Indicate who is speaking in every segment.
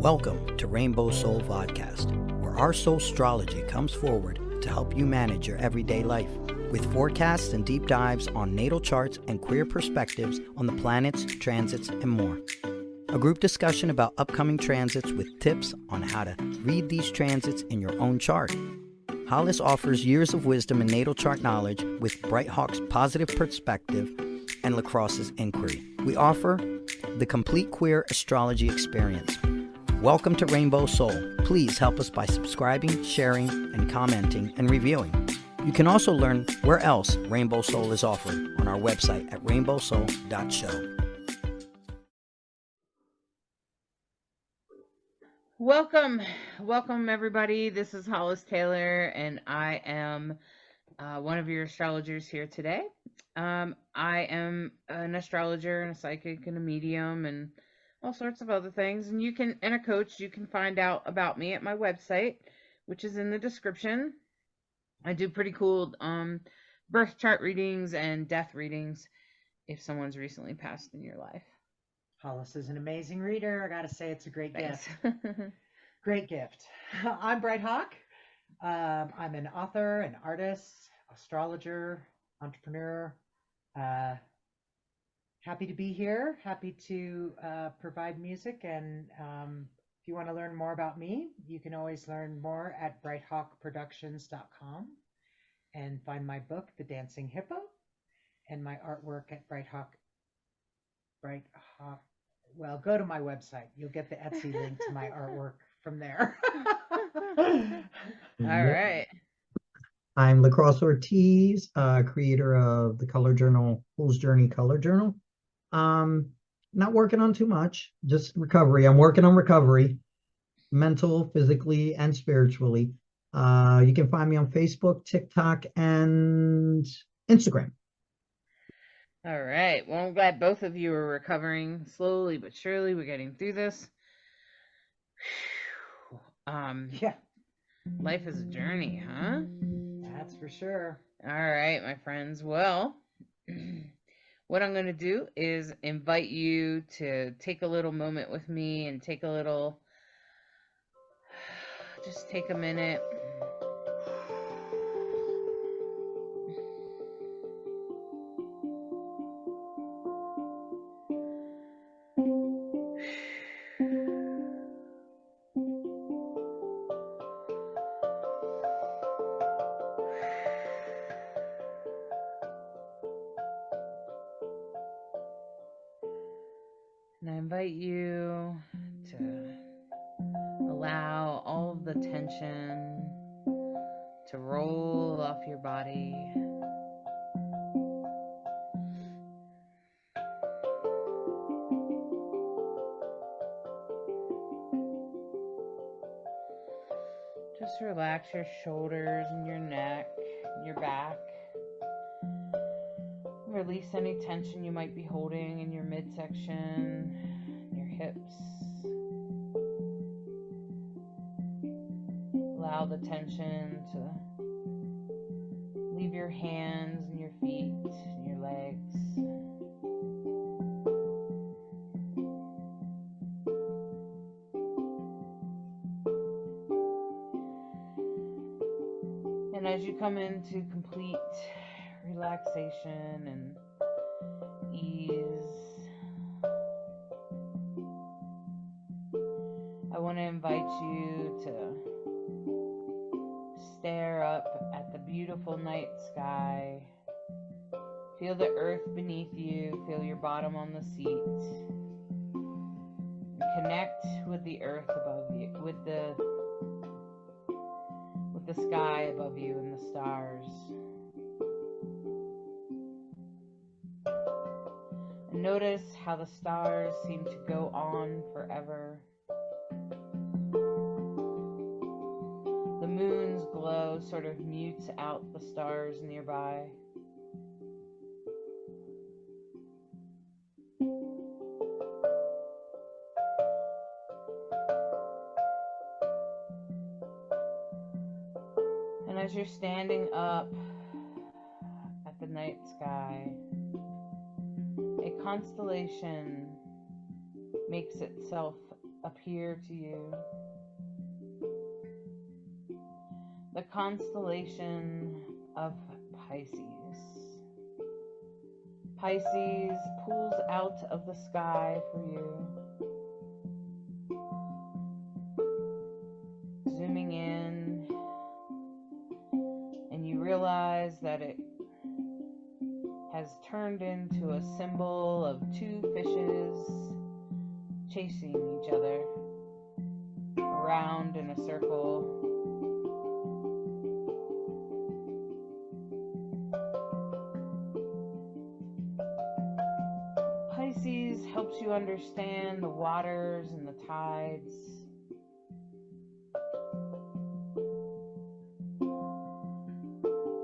Speaker 1: Welcome to Rainbow Soul Vodcast, where our Soulstrology comes forward to help you manage your everyday life, with forecasts and deep dives on natal charts and queer perspectives on the planets, transits, and more. A group discussion about upcoming transits with tips on how to read these transits in your own chart. Hollis offers years of wisdom and natal chart knowledge with Bright Hawk's positive perspective and Lacrosse's inquiry. We offer the complete queer astrology experience. Welcome to Rainbow Soul. Please help us by subscribing, sharing, and commenting and reviewing. You can also learn where else Rainbow Soul is offered on our website at rainbowsoul.show.
Speaker 2: Welcome everybody. This is Hollis Taylor, and I am one of your astrologers here today. I am an astrologer and a psychic and a medium and all sorts of other things. And a coach. You can find out about me at my website, which is in the description. I do pretty cool birth chart readings and death readings if someone's recently passed in your life.
Speaker 3: Hollis is an amazing reader. I gotta say, it's a great
Speaker 2: Thanks.
Speaker 3: gift. Great gift. I'm Bright Hawk. I'm an author, an artist, astrologer, entrepreneur. Happy to be here. Happy to provide music. And if you want to learn more about me, you can always learn more at brighthawkproductions.com and find my book, The Dancing Hippo, and my artwork at Bright Hawk. Well, go to my website. You'll get the Etsy link to my artwork from there.
Speaker 2: All right.
Speaker 1: I'm Lacrosse Ortiz, creator of the color journal, Fool's Journey Color Journal. Not working on too much, just recovery. I'm working on recovery, mental, physically, and spiritually. You can find me on Facebook, TikTok, and Instagram.
Speaker 2: All right. Well, I'm glad both of you are recovering slowly but surely. We're getting through this.
Speaker 3: Yeah,
Speaker 2: Life is a journey, huh?
Speaker 3: that's for sure.
Speaker 2: All right, my friends. Well, what I'm going to do is invite you to take a little moment with me and just take a minute. And I invite you to allow all of the tension to roll off your body. Just relax your shoulders and your neck, your back. Release any tension you might be holding in your midsection, your hips. Allow the tension to leave your hands and your feet and your legs. And as you come into complete relaxation and ease, I want to invite you to stare up at the beautiful night sky. Feel the earth beneath you, feel your bottom on the seat. And connect with the earth above you, with the sky above you and the stars. And notice how the stars seem to go on forever. The moon's glow sort of mutes out the stars nearby. And as you're standing up at the night sky, a constellation makes itself appear to you. The constellation of Pisces. Pisces pulls out of the sky for you. Zooming in, and you realize that it has turned into a symbol of two fishes chasing each other around in a circle. Pisces helps you understand the waters and the tides.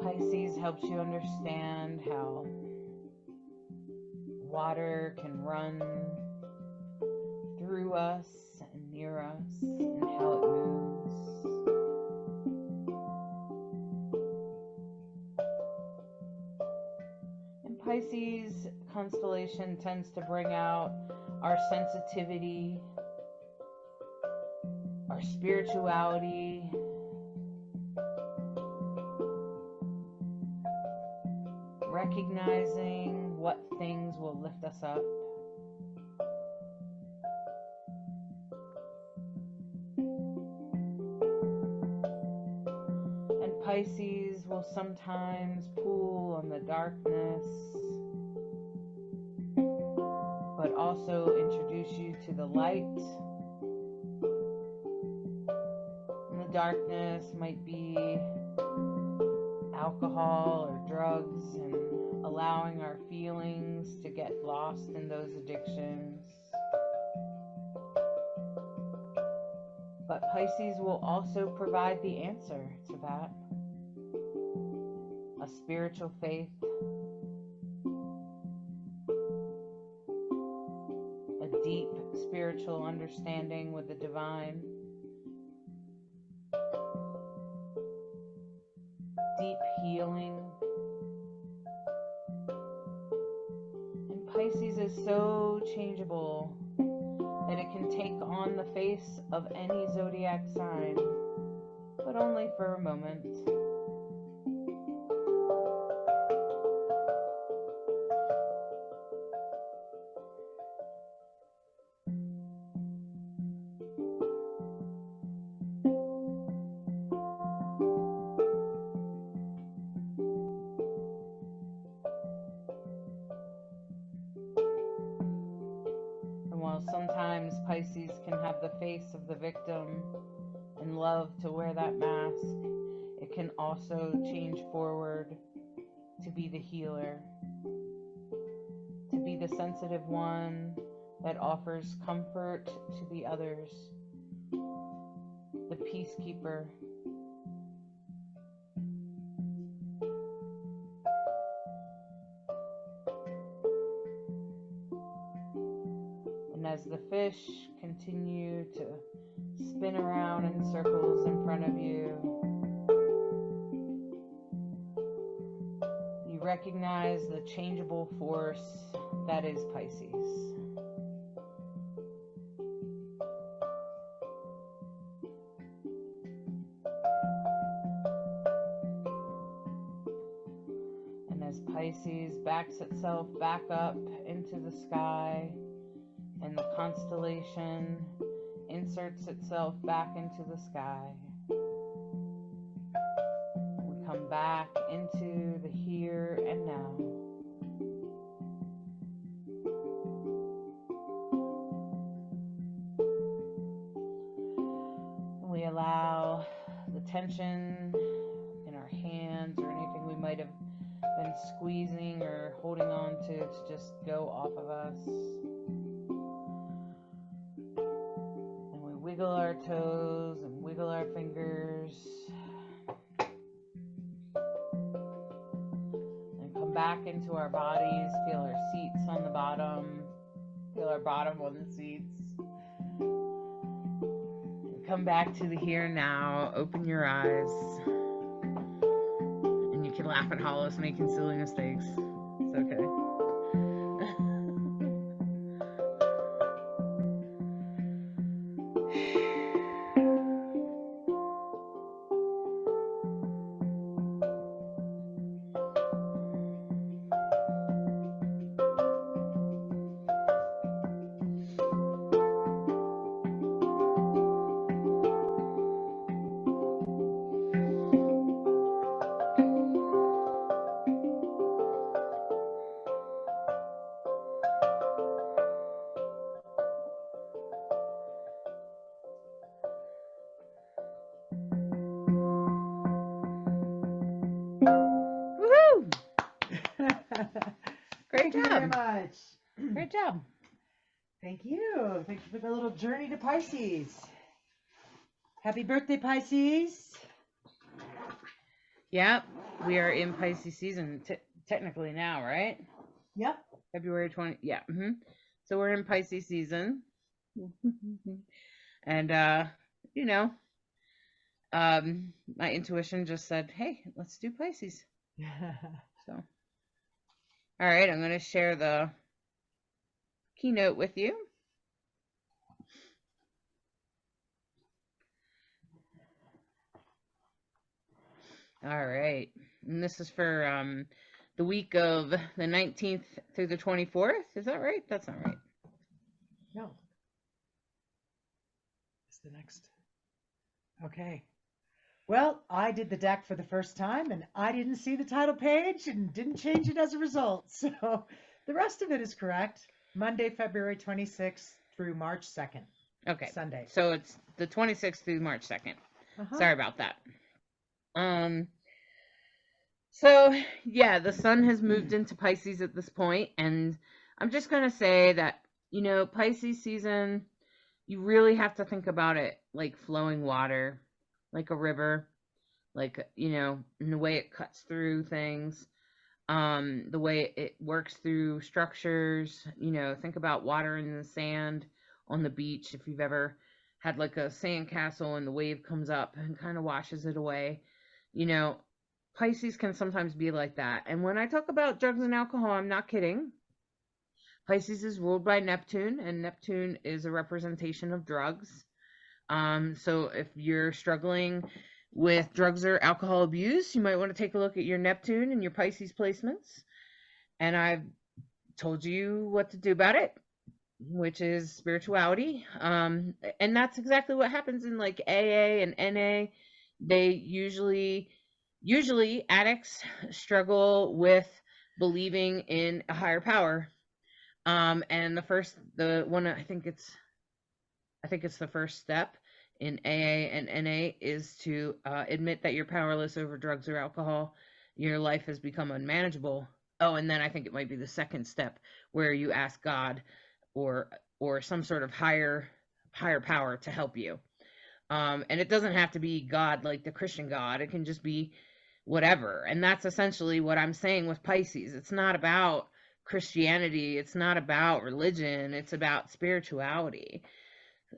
Speaker 2: Pisces helps you understand how water can run through us and near us and how it moves. And Pisces constellation tends to bring out our sensitivity, our spirituality, recognizing what things will lift us up. And Pisces will sometimes pull on the darkness, but also introduce you to the light. And the darkness might be alcohol or drugs, and allowing our feelings to get lost in those addictions. But Pisces will also provide the answer to that. A spiritual faith, a deep spiritual understanding with the divine, deep healing. And Pisces is so changeable that it can take on the face of any zodiac sign, but only for a moment. Sometimes Pisces can have the face of the victim and love to wear that mask. It can also change forward to be the healer, to be the sensitive one that offers comfort to the others, the peacekeeper. And as the fish continue to spin around in circles in front of you, you recognize the changeable force that is Pisces. And as Pisces backs itself back up into the sky, and the constellation inserts itself back into the sky, we come back into the here and now. And we allow the tension in our hands or anything we might have been squeezing or holding on to just go off of us. Wiggle our toes and wiggle our fingers and come back into our bodies. Feel our seats on the bottom. Feel our bottom on the seats. And come back to the here and now. Open your eyes. And you can laugh at Hollis making silly mistakes. It's okay.
Speaker 3: Thank you very
Speaker 2: job.
Speaker 3: much.
Speaker 2: Great job.
Speaker 3: Thank you. Thank you for the little journey to Pisces. Happy birthday, Pisces.
Speaker 2: Yep, we are in Pisces season technically now, right?
Speaker 3: Yep.
Speaker 2: February 20. Yeah. So we're in Pisces season. And you know, my intuition just said, "Hey, let's do Pisces." So, all right, I'm going to share the keynote with you. All right, and this is for the week of the 19th through the 24th. Is that right? That's not right.
Speaker 3: No. It's the next. Okay. Well, I did the deck for the first time, and I didn't see the title page and didn't change it as a result. So the rest of it is correct. Monday, February 26th through March 2nd.
Speaker 2: Okay.
Speaker 3: Sunday.
Speaker 2: So it's the 26th through March 2nd. Sorry about that. So yeah, the sun has moved into Pisces at this point, and I'm just going to say that, Pisces season, you really have to think about it like flowing water, like a river, like, in the way it cuts through things, the way it works through structures. Think about water in the sand on the beach. If you've ever had like a sand castle and the wave comes up and kind of washes it away, Pisces can sometimes be like that. And when I talk about drugs and alcohol, I'm not kidding. Pisces is ruled by Neptune, and Neptune is a representation of drugs. So if you're struggling with drugs or alcohol abuse, you might want to take a look at your Neptune and your Pisces placements. And I've told you what to do about it, which is spirituality. And that's exactly what happens in like AA and NA. They usually addicts struggle with believing in a higher power. And the one, I think it's the first step in AA and NA is to admit that you're powerless over drugs or alcohol. Your life has become unmanageable. Oh, and then I think it might be the second step where you ask God or some sort of higher power to help you. And it doesn't have to be God like the Christian God. It can just be whatever. And that's essentially what I'm saying with Pisces. It's not about Christianity. It's not about religion. It's about spirituality.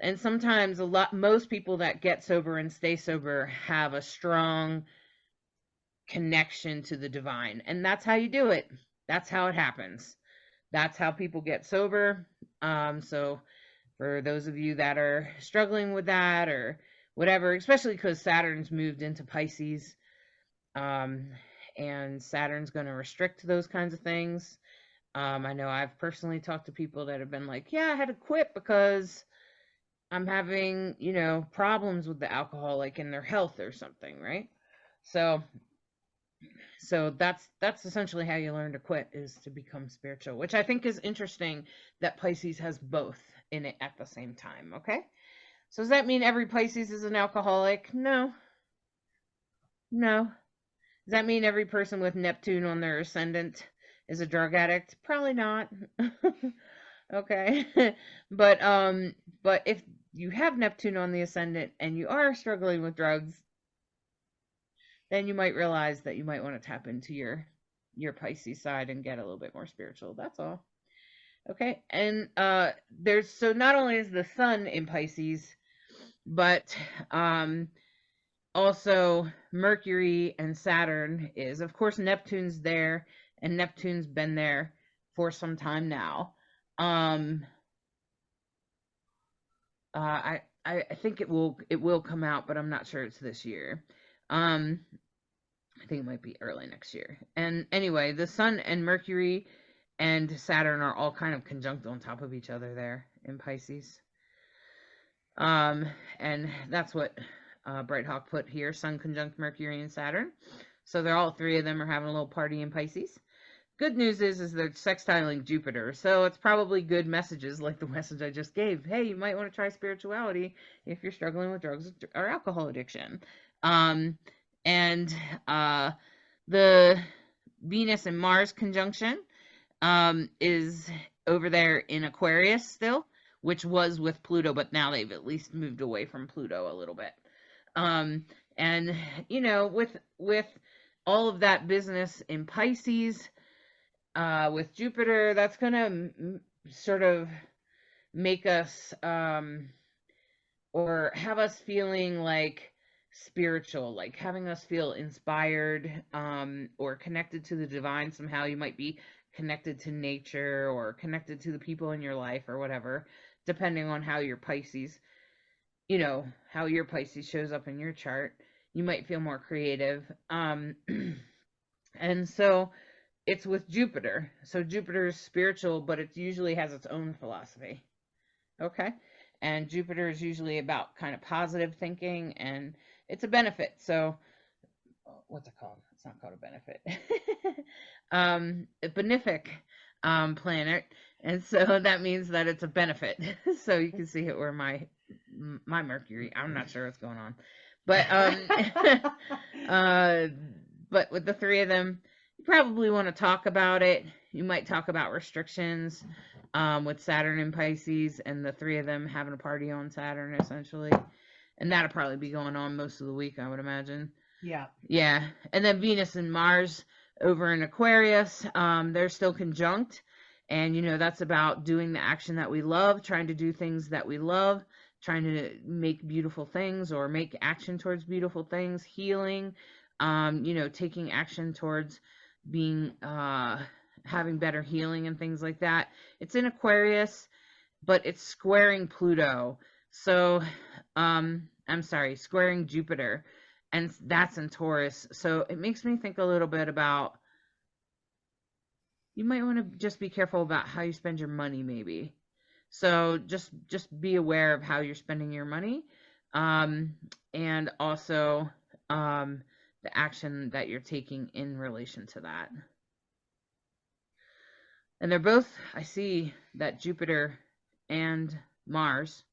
Speaker 2: And sometimes most people that get sober and stay sober have a strong connection to the divine. And that's how you do it. That's how it happens. That's how people get sober. So for those of you that are struggling with that or whatever, especially because Saturn's moved into Pisces, and Saturn's going to restrict those kinds of things. I know I've personally talked to people that have been like, yeah, I had to quit because I'm having, problems with the alcohol, like in their health or something, right? So that's essentially how you learn to quit, is to become spiritual, which I think is interesting that Pisces has both in it at the same time. Okay. So does that mean every Pisces is an alcoholic? No. Does that mean every person with Neptune on their ascendant is a drug addict? Probably not. Okay. But if you have Neptune on the ascendant and you are struggling with drugs, then you might realize that you might want to tap into your Pisces side and get a little bit more spiritual. That's all. Okay. And so not only is the sun in Pisces, but also Mercury and Saturn is. Of course, Neptune's there, and Neptune's been there for some time now. I think it will come out, but I'm not sure it's this year. I think it might be early next year. And anyway, the Sun and Mercury and Saturn are all kind of conjunct on top of each other there in Pisces. And that's what Bright Hawk put here: Sun conjunct Mercury and Saturn. So they're all three of them are having a little party in Pisces. Good news is they're sextiling Jupiter, so it's probably good messages like the message I just gave. Hey, you might want to try spirituality if you're struggling with drugs or alcohol addiction. And the Venus and Mars conjunction is over there in Aquarius still, which was with Pluto, but now they've at least moved away from Pluto a little bit. Um, and with all of that business in Pisces, with Jupiter, that's gonna sort of make us or have us feeling like spiritual, like having us feel inspired, or connected to the divine somehow. You might be connected to nature or connected to the people in your life or whatever, depending on how your Pisces, how your Pisces shows up in your chart. You might feel more creative. And so it's with Jupiter. So Jupiter is spiritual, but it usually has its own philosophy. Okay. And Jupiter is usually about kind of positive thinking, and it's a benefit. So, what's it called? It's not called a benefit. A benefic planet. And so that means that it's a benefit. So you can see it where my Mercury, I'm not sure what's going on. But but with the three of them, you probably want to talk about it. You might talk about restrictions, with Saturn and Pisces, and the three of them having a party on Saturn, essentially. And that'll probably be going on most of the week, I would imagine.
Speaker 3: Yeah.
Speaker 2: Yeah. And then Venus and Mars over in Aquarius, they're still conjunct. And, that's about doing the action that we love, trying to do things that we love, trying to make beautiful things or make action towards beautiful things, healing, taking action towards being, having better healing and things like that. It's in Aquarius, but it's squaring Pluto. So, I'm sorry, squaring Jupiter, and that's in Taurus. So it makes me think a little bit about, you might want to just be careful about how you spend your money, maybe. So just be aware of how you're spending your money, and also the action that you're taking in relation to that. And they're both, I see that Jupiter and Mars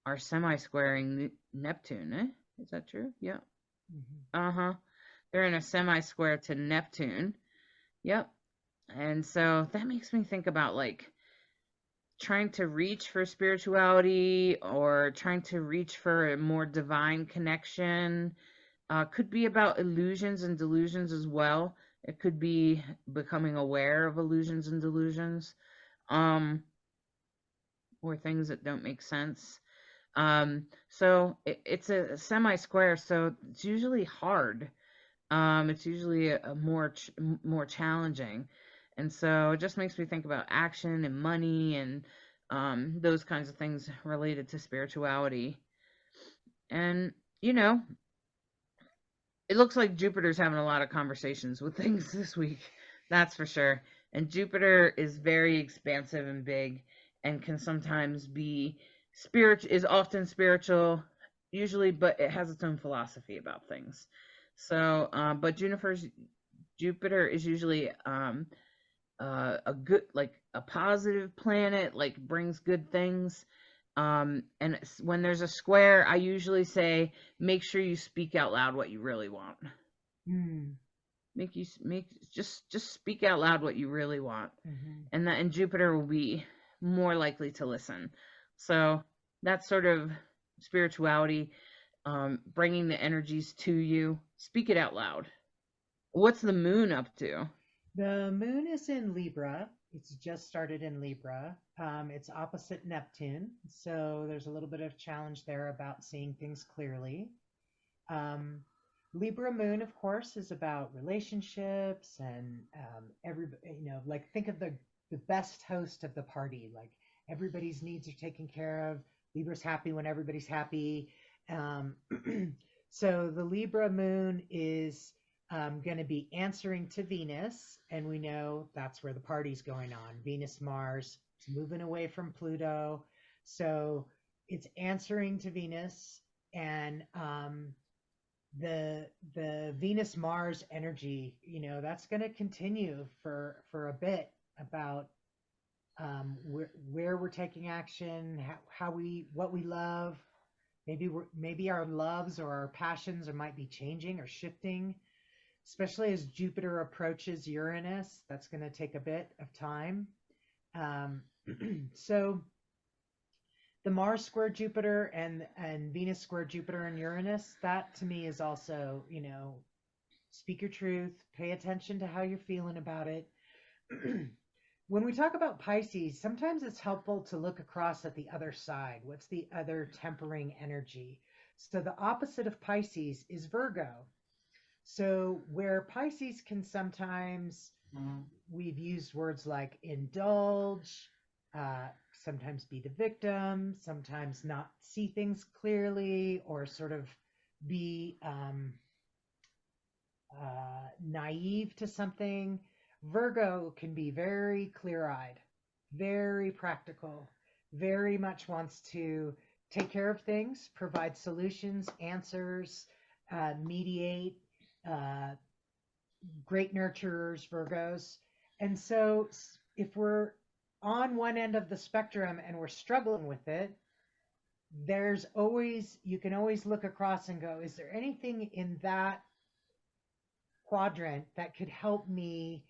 Speaker 2: are semi-squaring Neptune, eh? Is that true? Yeah.
Speaker 3: Mm-hmm.
Speaker 2: They're in a semi-square to Neptune. Yep. And so that makes me think about, like, trying to reach for spirituality or trying to reach for a more divine connection. Could be about illusions and delusions as well. It could be becoming aware of illusions and delusions, or things that don't make sense. So it's a semi-square, so it's usually hard. It's usually a more challenging. And so it just makes me think about action and money and those kinds of things related to spirituality. And, it looks like Jupiter's having a lot of conversations with things this week. That's for sure. And Jupiter is very expansive and big and can sometimes be is often spiritual, usually, but it has its own philosophy about things. So, but Jupiter is usually a good, like a positive planet, like brings good things. And when there's a square, I usually say, make sure you speak out loud what you really want. Just speak out loud what you really want. And Jupiter will be more likely to listen. So that's sort of spirituality, bringing the energies to you. Speak it out loud. What's the moon up to?
Speaker 3: The moon is in Libra. It's just started in Libra. It's opposite Neptune, so there's a little bit of challenge there about seeing things clearly. Libra moon, of course, is about relationships and like think of the best host of the party. Like everybody's needs are taken care of. Libra's happy when everybody's happy. So the Libra moon is going to be answering to Venus, and we know that's where the party's going on. Venus, Mars, it's moving away from Pluto, so it's answering to Venus, and the Venus Mars energy, that's going to continue for a bit about where we're taking action, what we love. Maybe our loves or our passions might be changing or shifting. especially as Jupiter approaches Uranus. That's going to take a bit of time. So the Mars square Jupiter and Venus square Jupiter and Uranus, that to me is also, speak your truth, pay attention to how you're feeling about it. When we talk about Pisces, sometimes it's helpful to look across at the other side. What's the other tempering energy? So the opposite of Pisces is Virgo. So where Pisces can sometimes, we've used words like indulge, sometimes be the victim, sometimes not see things clearly, or sort of be naive to something. Virgo can be very clear-eyed, very practical, very much wants to take care of things, provide solutions, answers, mediate, great nurturers, Virgos. And so if we're on one end of the spectrum and we're struggling with it, you can always look across and go, is there anything in that quadrant that could help me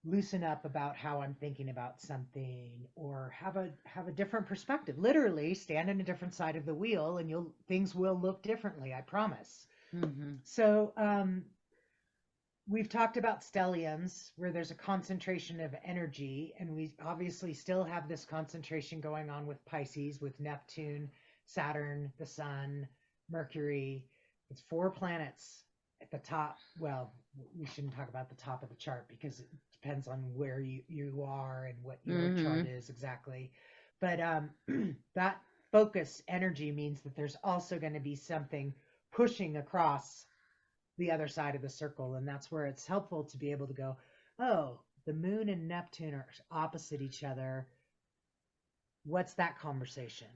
Speaker 3: loosen up about how I'm thinking about something, or have a different perspective? Literally stand on a different side of the wheel and things will look differently, I promise.
Speaker 2: Mm-hmm.
Speaker 3: So we've talked about stelliums, where there's a concentration of energy, and we obviously still have this concentration going on with Pisces, with Neptune, Saturn, the Sun, Mercury. It's 4 planets at the top. Well, we shouldn't talk about the top of the chart because it depends on where you are and what your chart is exactly. But that focus energy means that there's also going to be something pushing across the other side of the circle. And that's where it's helpful to be able to go, oh, the moon and Neptune are opposite each other. What's that conversation?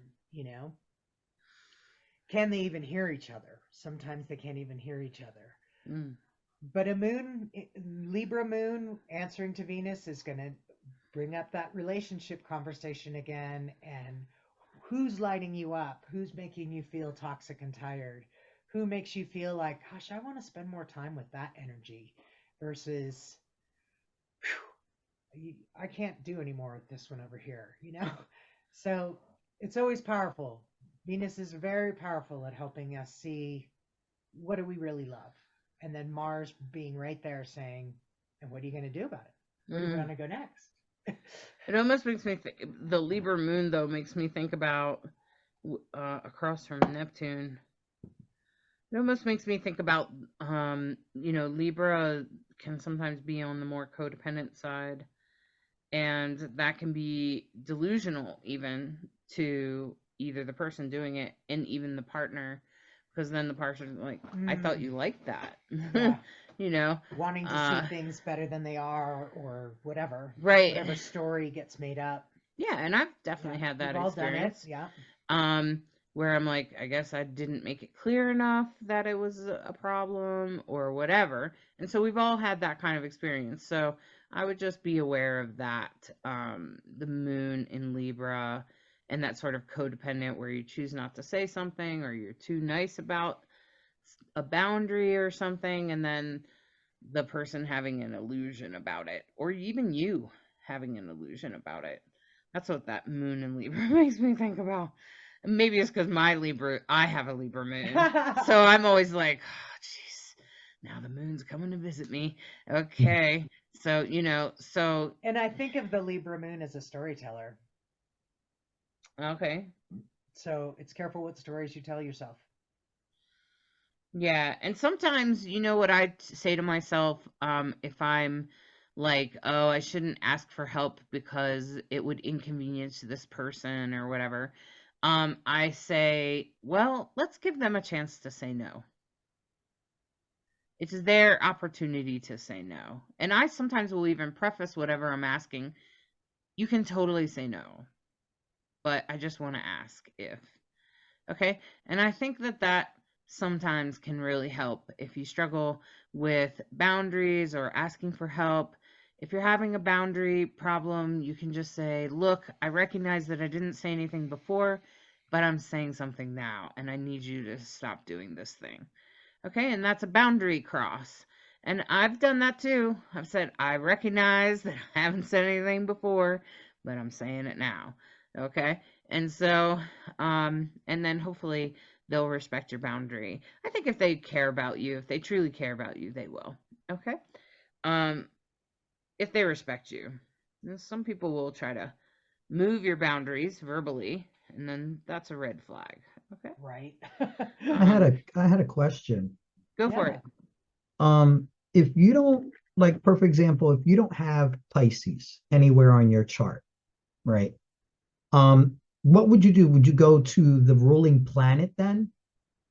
Speaker 3: Can they even hear each other? Sometimes they can't even hear each other. But a Libra moon answering to Venus is going to bring up that relationship conversation again. And who's lighting you up? Who's making you feel toxic and tired? Who makes you feel like, gosh, I want to spend more time with that energy versus, I can't do any more with this one over here, So it's always powerful. Venus is very powerful at helping us see, what do we really love? And then Mars being right there saying, and what are you going to do about it? Where do you want to go next?
Speaker 2: It almost makes me think, the Libra moon, though, makes me think about, across from Neptune, it almost makes me think about, Libra can sometimes be on the more codependent side, and that can be delusional even to either the person doing it and even the partner, because then the partner's like, I thought you liked that.
Speaker 3: Yeah. Wanting to see things better than they are, or whatever.
Speaker 2: Right.
Speaker 3: Whatever story gets made up.
Speaker 2: Yeah, and I've definitely had that experience.
Speaker 3: All done it. Yeah.
Speaker 2: Where I'm like, I guess I didn't make it clear enough that it was a problem or whatever. And so we've all had that kind of experience. So I would just be aware of that, the moon in Libra, and that sort of codependent where you choose not to say something, or you're too nice about a boundary or something, and then the person having an illusion about it, or even you having an illusion about it. That's what that moon in Libra makes me think about. Maybe it's because I have a Libra moon. So I'm always like, oh, jeez, now the moon's coming to visit me. Okay. So,
Speaker 3: And I think of the Libra moon as a storyteller.
Speaker 2: Okay.
Speaker 3: So it's careful what stories you tell yourself.
Speaker 2: Yeah. And sometimes, what I say to myself, if I'm like, oh, I shouldn't ask for help because it would inconvenience this person or whatever. I say, well, let's give them a chance to say no. It's their opportunity to say no. And I sometimes will even preface whatever I'm asking. You can totally say no, but I just want to ask if. Okay? And I think that sometimes can really help if you struggle with boundaries or asking for help. If you're having a boundary problem, you can just say, look, I recognize that I didn't say anything before, but I'm saying something now, and I need you to stop doing this thing. Okay, and that's a boundary cross. And I've done that too. I've said, I recognize that I haven't said anything before, but I'm saying it now. Okay, and so, and then hopefully they'll respect your boundary. I think if they care about you, if they truly care about you, they will. Okay, um, if they respect you. And some people will try to move your boundaries verbally, and then that's a red flag. Okay,
Speaker 3: Right.
Speaker 1: I had a question.
Speaker 2: go for
Speaker 3: Yeah.
Speaker 2: it.
Speaker 1: If you don't, like, perfect example, if you don't have Pisces anywhere on your chart, right? What would you do? Would you go to the ruling planet then?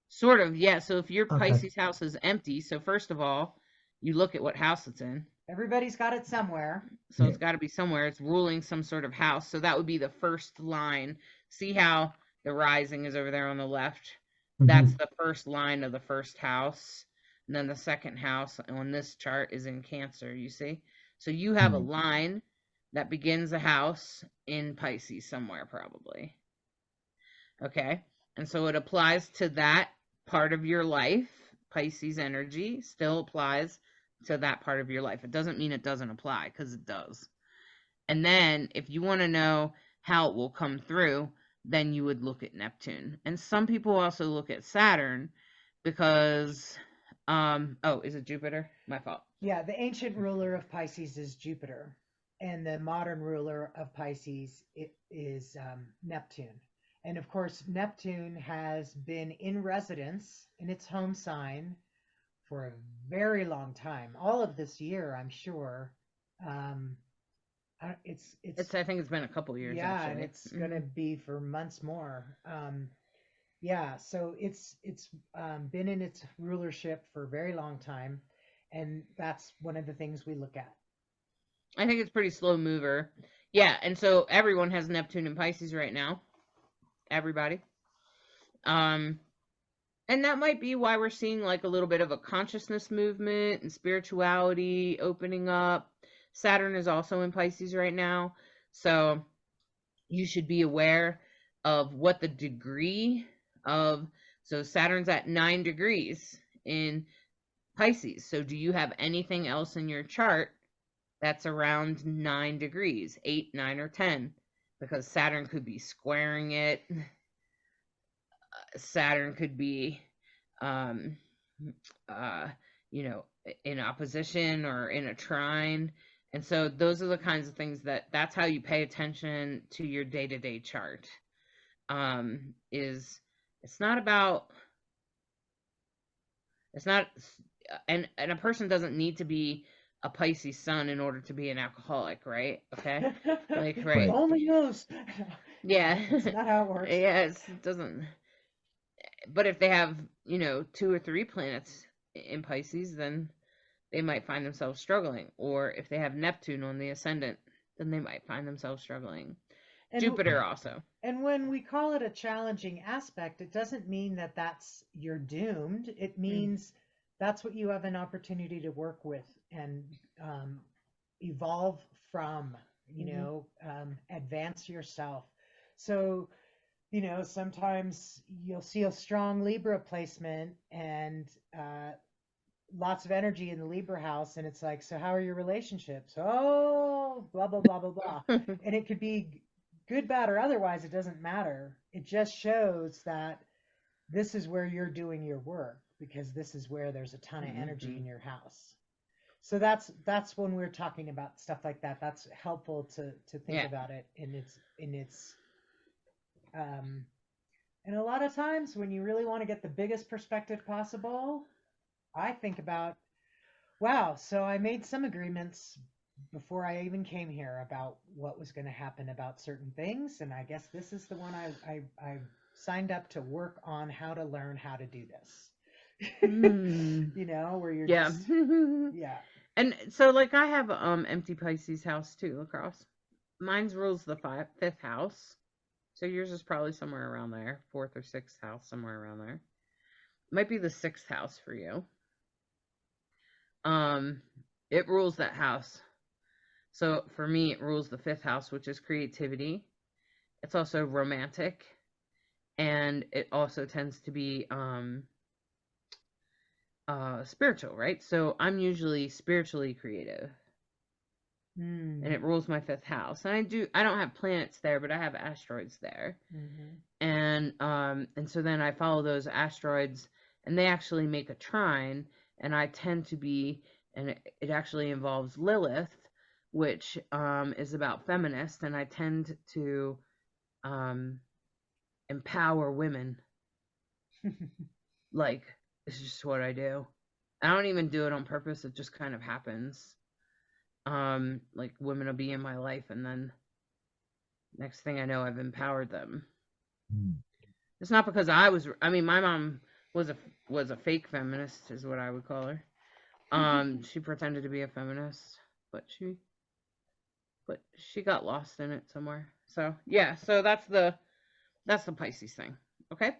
Speaker 2: Sort of, yeah. So if your
Speaker 1: Okay.
Speaker 2: Pisces house is empty, so first of all, you look at what house it's in.
Speaker 3: Everybody's got it somewhere.
Speaker 2: So
Speaker 1: Yeah.
Speaker 2: it's got to be somewhere. It's ruling some sort of house. So that would be the first line. See how the rising is over there on the left? That's
Speaker 1: Mhm.
Speaker 2: the first line of the first house. And then the second house on this chart is in Cancer, you see? So you have a
Speaker 1: Mhm.
Speaker 2: line that begins a house in Pisces somewhere, probably. Okay. And so it applies to that part of your life. Pisces energy still applies to that part of your life. It doesn't mean it doesn't apply, because it does. And then if you want to know how it will come through, then you would look at Neptune. And some people also look at Saturn because, oh, is it Jupiter? My fault.
Speaker 3: Yeah, the ancient ruler of Pisces is Jupiter, and the modern ruler of Pisces it is Neptune. And of course, Neptune has been in residence in its home sign for a very long time. All of this year, I'm sure. Um, it's
Speaker 2: I think it's been a couple years
Speaker 3: yeah, and
Speaker 2: actually.
Speaker 3: it's gonna be for months more. Yeah, so it's been in its rulership for a very long time, and that's one of the things we look at.
Speaker 2: I think it's pretty slow mover. Yeah, and so everyone has Neptune and Pisces right now. Everybody. Um, and that might be why we're seeing like a little bit of a consciousness movement and spirituality opening up. Saturn is also in Pisces right now. So you should be aware of what the degree of, so Saturn's at 9 degrees in Pisces. So do you have anything else in your chart that's around 9 degrees, 8, 9, or 10? Because Saturn could be squaring it. Saturn could be, um, uh, in opposition or in a trine. And so those are the kinds of things that's how you pay attention to your day-to-day chart. Is it's not about, it's not, and a person doesn't need to be a Pisces sun in order to be an alcoholic, right? Okay. Like, right.
Speaker 1: Right.
Speaker 3: Only knows.
Speaker 2: Yeah.
Speaker 3: That's not how it works.
Speaker 2: Yes, it doesn't. But if they have, 2 or 3 planets in Pisces, then they might find themselves struggling. Or if they have Neptune on the ascendant, then they might find themselves struggling.
Speaker 3: And
Speaker 2: Jupiter also.
Speaker 3: and when we call it a challenging aspect, it doesn't mean that that's you're doomed. It
Speaker 2: Mm.
Speaker 3: means that's what you have an opportunity to work with and evolve from,
Speaker 2: Mhm.
Speaker 3: advance yourself. So, sometimes you'll see a strong Libra placement and lots of energy in the Libra house, and it's like, so how are your relationships? Oh, blah, blah, blah, blah, blah. And it could be good, bad, or otherwise, it doesn't matter. It just shows that this is where you're doing your work because this is where there's a ton of energy
Speaker 2: Mhm.
Speaker 3: in your house. So that's when we're talking about stuff like that. That's helpful to think
Speaker 2: Yeah.
Speaker 3: about it in its um and a lot of times when you really want to get the biggest perspective possible, I think about, wow, so I made some agreements before I even came here about what was going to happen about certain things, and I guess this is the one I signed up to work on how to learn how to do this.
Speaker 2: Mm.
Speaker 3: Where you're
Speaker 2: Yeah.
Speaker 3: just, yeah.
Speaker 2: And so like I have empty Pisces house too, lacrosse. Mine's rules the fifth house. So yours is probably somewhere around there, fourth or sixth house, somewhere around there. Might be the sixth house for you. Um, it rules that house. So for me, it rules the fifth house, which is creativity. It's also romantic, and it also tends to be spiritual, right? So I'm usually spiritually creative, and
Speaker 3: Mm.
Speaker 2: it rules my 5th house. And I don't have planets there, but I have asteroids there.
Speaker 3: Mm-hmm.
Speaker 2: And so then I follow those asteroids, and they actually make a trine, and I tend to be, and it actually involves Lilith, which is about feminist, and I tend to um, empower women. Like, it's just what I do. I don't even do it on purpose. It just kind of happens. Like, women will be in my life, and then next thing I know, I've empowered them. It's not because I mean, my mom was a fake feminist, is what I would call her. She pretended to be a feminist, but she got lost in it somewhere. So yeah, so that's the Pisces thing. Okay.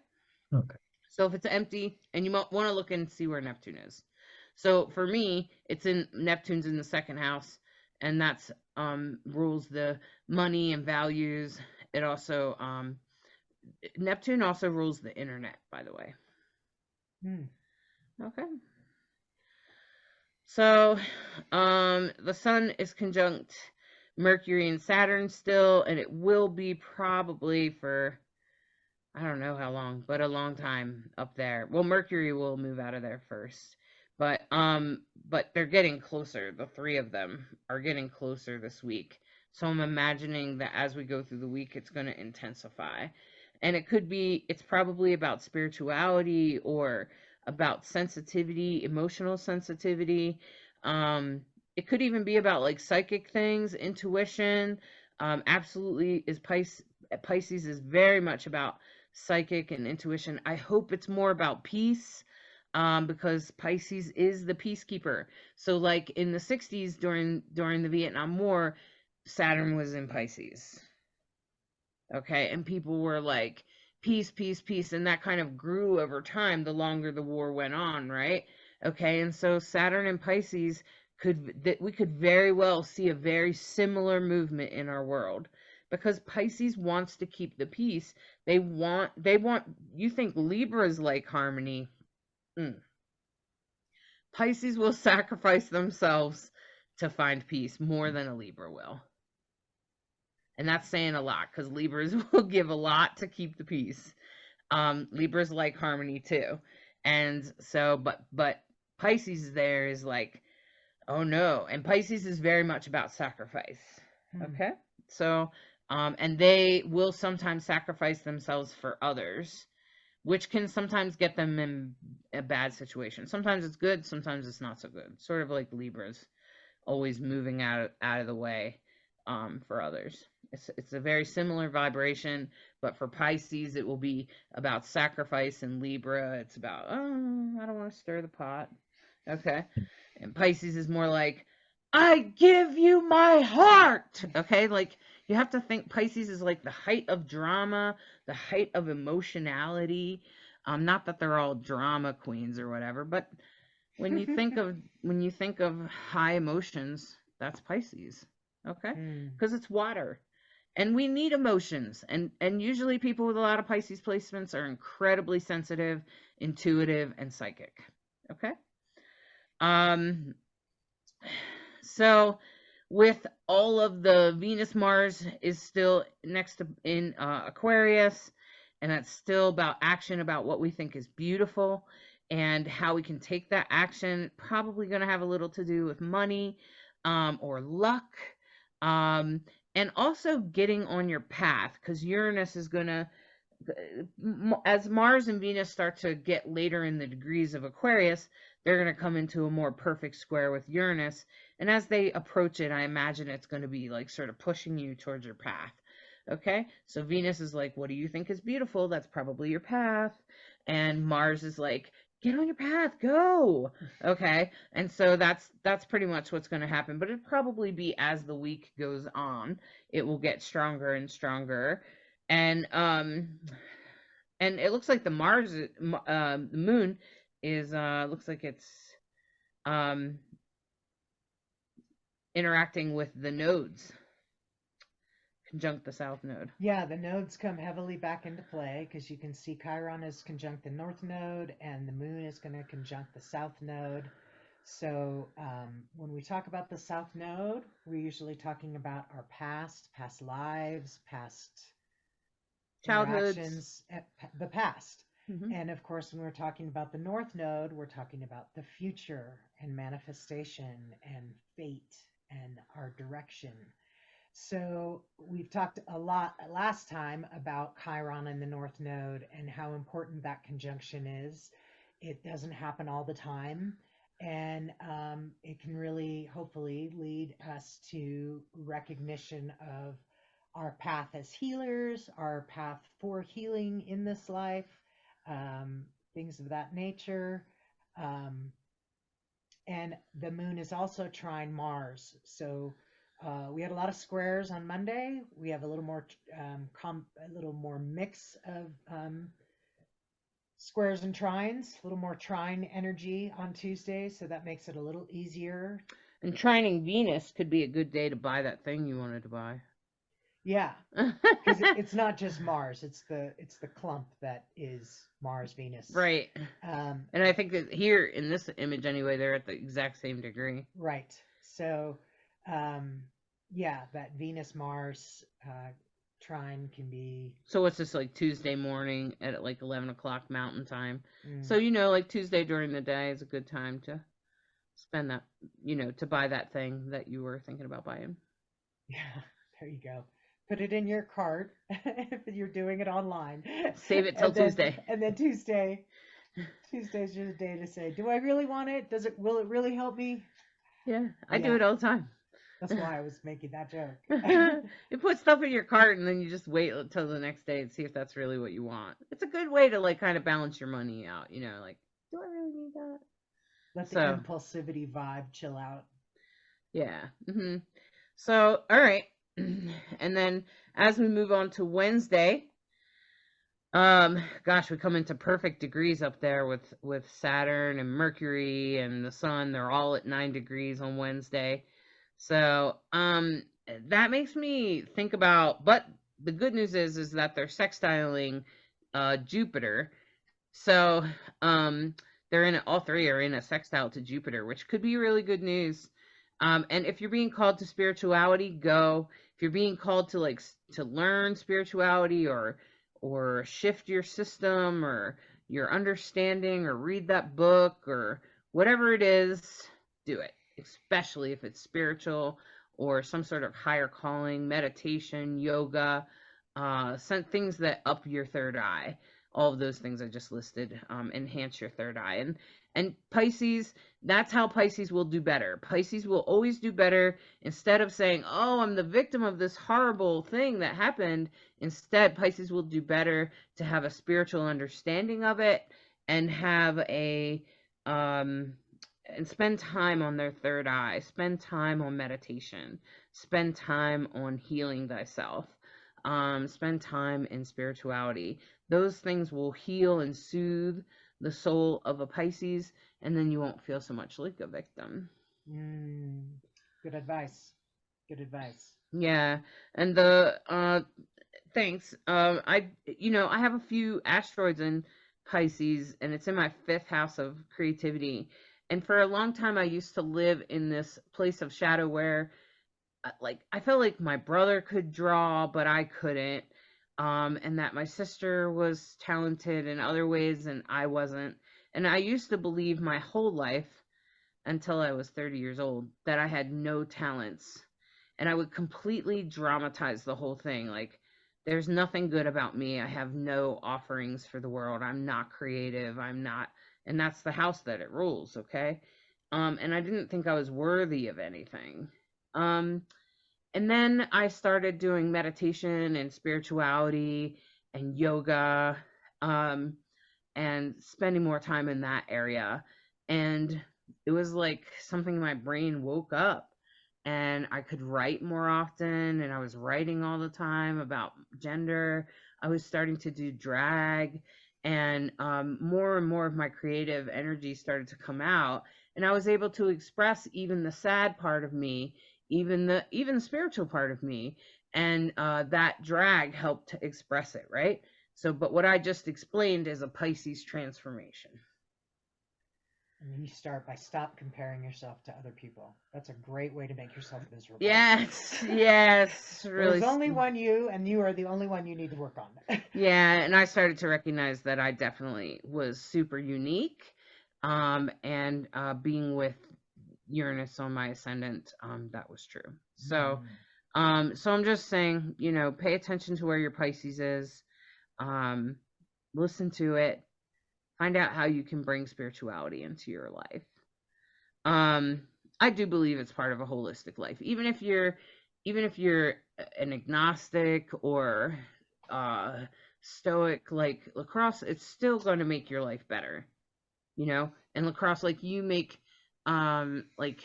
Speaker 1: Okay.
Speaker 2: So if it's empty, and you might want to look and see where Neptune is. So for me, Neptune's in the 2nd house, and that's rules the money and values. It also Neptune also rules the internet, by the way.
Speaker 3: Mm.
Speaker 2: Okay. So the sun is conjunct Mercury and Saturn still, and it will be probably for, I don't know how long, but a long time up there. Well, Mercury will move out of there first. But they're getting closer. The 3 of them are getting closer this week. So I'm imagining that as we go through the week, it's going to intensify. And it's probably about spirituality or about sensitivity, emotional sensitivity. It could even be about like psychic things, intuition. Absolutely is Pisces is very much about psychic and intuition. I hope it's more about peace, because Pisces is the peacekeeper. So like in the 60s during the Vietnam War, Saturn was in Pisces. Okay, and people were like, peace, peace, peace, and that kind of grew over time the longer the war went on, right? Okay, and so Saturn and Pisces we could very well see a very similar movement in our world, because Pisces wants to keep the peace. They want you think Libra's like harmony. Pisces will sacrifice themselves to find peace more than a Libra will. And that's saying a lot, because Libras will give a lot to keep the peace. Libras like harmony too. And so, but Pisces there is like, oh no. And Pisces is very much about sacrifice.
Speaker 3: Mm.
Speaker 2: Okay. So, and they will sometimes sacrifice themselves for others, which can sometimes get them in a bad situation. Sometimes it's good, sometimes it's not so good. Sort of like Libras, always moving out of the way for others. It's a very similar vibration, but for Pisces, it will be about sacrifice, and Libra, it's about, oh, I don't want to stir the pot. Okay. And Pisces is more like, I give you my heart. Okay. Like, you have to think Pisces is like the height of drama, the height of emotionality. Not that they're all drama queens or whatever, but when you think of high emotions, that's Pisces. Okay.
Speaker 3: Mm.
Speaker 2: Because it's water. And we need emotions, and usually people with a lot of Pisces placements are incredibly sensitive, intuitive, and psychic. Okay. um so with all of the Venus, Mars is still next to in Aquarius, and that's still about action, about what we think is beautiful and how we can take that action. Probably going to have a little to do with money, or luck, um and also getting on your path, because Uranus is going to, as Mars and Venus start to get later in the degrees of Aquarius, they're going to come into a more perfect square with Uranus. And as they approach it, I imagine it's going to be like sort of pushing you towards your path. Okay. So Venus is like, what do you think is beautiful? That's probably your path. And Mars is like, get on your path, go. Okay. And so that's pretty much what's going to happen. But it'll probably be as the week goes on, it will get stronger and stronger. And it looks like the moon is looks like it's interacting with the nodes, conjunct the south node.
Speaker 3: Yeah, the nodes come heavily back into play because you can see Chiron is conjunct the north node and the moon is going to conjunct the south node. So when we talk about the south node, we're usually talking about our past lives, past
Speaker 2: Childhoods.
Speaker 3: interactions, the past.
Speaker 2: Mm-hmm.
Speaker 3: And of course, when we're talking about the north node, we're talking about the future and manifestation and fate and our direction. So we've talked a lot last time about Chiron and the North Node and how important that conjunction is. It doesn't happen all the time, and it can really, hopefully, lead us to recognition of our path as healers, our path for healing in this life, things of that nature. And the moon is also trine Mars, so we had a lot of squares on Monday. We have a little more mix of squares and trines, a little more trine energy on Tuesday, so that makes it a little easier.
Speaker 2: And trining Venus could be a good day to buy that thing you wanted to buy.
Speaker 3: Yeah, because it's not just Mars; it's the clump that is Mars Venus.
Speaker 2: Right. And I think that here in this image anyway, they're at the exact same degree.
Speaker 3: Right. So. Yeah, that Venus Mars trine can be.
Speaker 2: So what's this, like Tuesday morning at like 11 o'clock Mountain Time? So like Tuesday during the day is a good time to spend that, to buy that thing that you were thinking about buying.
Speaker 3: Yeah, there you go. Put it in your cart if you're doing it online.
Speaker 2: Save it till Tuesday.
Speaker 3: And then Tuesday's your day to say, do I really want it? Will it really help me?
Speaker 2: Yeah, I do it all the time.
Speaker 3: That's why I was making that joke.
Speaker 2: You put stuff in your cart and then you just wait until the next day and see if that's really what you want. It's a good way to like kind of balance your money out, like, do I really need that?
Speaker 3: Let the impulsivity vibe chill out.
Speaker 2: Yeah. Mm-hmm. So, all right. And then as we move on to Wednesday, we come into perfect degrees up there with Saturn and Mercury and the Sun. They're all at 9 degrees on Wednesday. So, that makes me think about, but the good news is that they're sextiling Jupiter. So, all three are in a sextile to Jupiter, which could be really good news. And if you're being called to spirituality, go. If you're being called to learn spirituality or shift your system or your understanding or read that book or whatever it is, do it. Especially if it's spiritual or some sort of higher calling, meditation, yoga, things that up your third eye. All of those things I just listed enhance your third eye. And Pisces, that's how Pisces will do better. Pisces will always do better. Instead of saying, oh, I'm the victim of this horrible thing that happened, instead Pisces will do better to have a spiritual understanding of it and have and spend time on their third eye, spend time on meditation, spend time on healing thyself, spend time in spirituality. Those things will heal and soothe the soul of a Pisces, and then you won't feel so much like a victim.
Speaker 3: Good advice. Good advice.
Speaker 2: Yeah, and thanks. I have a few asteroids in Pisces, and it's in my 5th house of creativity. And for a long time, I used to live in this place of shadow where, I felt like my brother could draw, but I couldn't. And that my sister was talented in other ways and I wasn't. And I used to believe my whole life, until I was 30 years old, that I had no talents. And I would completely dramatize the whole thing. Like, there's nothing good about me. I have no offerings for the world. I'm not creative. I'm not. And that's the house that it rules, okay? And I didn't think I was worthy of anything. And then I started doing meditation and spirituality and yoga, and spending more time in that area. And it was like something my brain woke up, and I could write more often, and I was writing all the time about gender. I was starting to do drag, and more and more of my creative energy started to come out, and I was able to express even the sad part of me, even the spiritual part of me. and that drag helped to express it, right? So, but what I just explained is a Pisces transformation.
Speaker 3: And then you start by stop comparing yourself to other people. That's a great way to make yourself miserable.
Speaker 2: Yes, really.
Speaker 3: There's only one you, and you are the only one you need to work on.
Speaker 2: Yeah, and I started to recognize that I definitely was super unique. And being with Uranus on my ascendant, that was true. So, so I'm just saying, pay attention to where your Pisces is. Listen to it. Find out how you can bring spirituality into your life. I do believe it's part of a holistic life. Even if you're an agnostic or stoic, like lacrosse, it's still going to make your life better. And lacrosse, like you make, like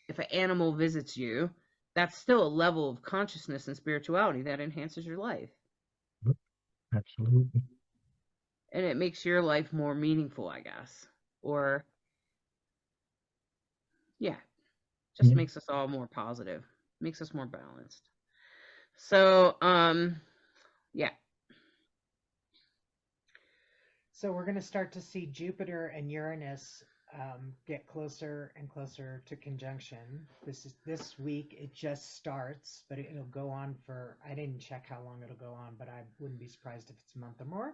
Speaker 2: if an animal visits you, that's still a level of consciousness and spirituality that enhances your life.
Speaker 4: Absolutely.
Speaker 2: And it makes your life more meaningful, I guess. Or, yeah, just makes us all more positive, makes us more balanced. So, yeah.
Speaker 3: So we're going to start to see Jupiter and Uranus get closer and closer to conjunction. This week. It just starts, but it'll go on for, I didn't check how long it'll go on, but I wouldn't be surprised if it's a month or more,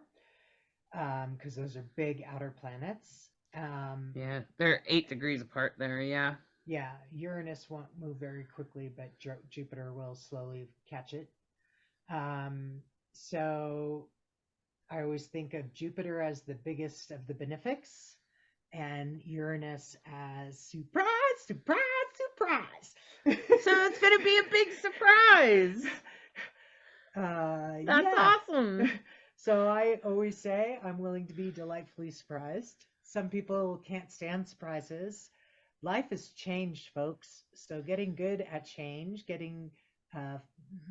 Speaker 3: because those are big outer planets.
Speaker 2: Yeah, they're 8 degrees apart there. Yeah.
Speaker 3: Yeah, Uranus won't move very quickly, but Jupiter will slowly catch it. So I always think of Jupiter as the biggest of the benefics, and Uranus as surprise, surprise, surprise.
Speaker 2: So it's going to be a big surprise. That's awesome.
Speaker 3: So I always say I'm willing to be delightfully surprised. Some people can't stand surprises. Life has changed, folks. So getting good at change, getting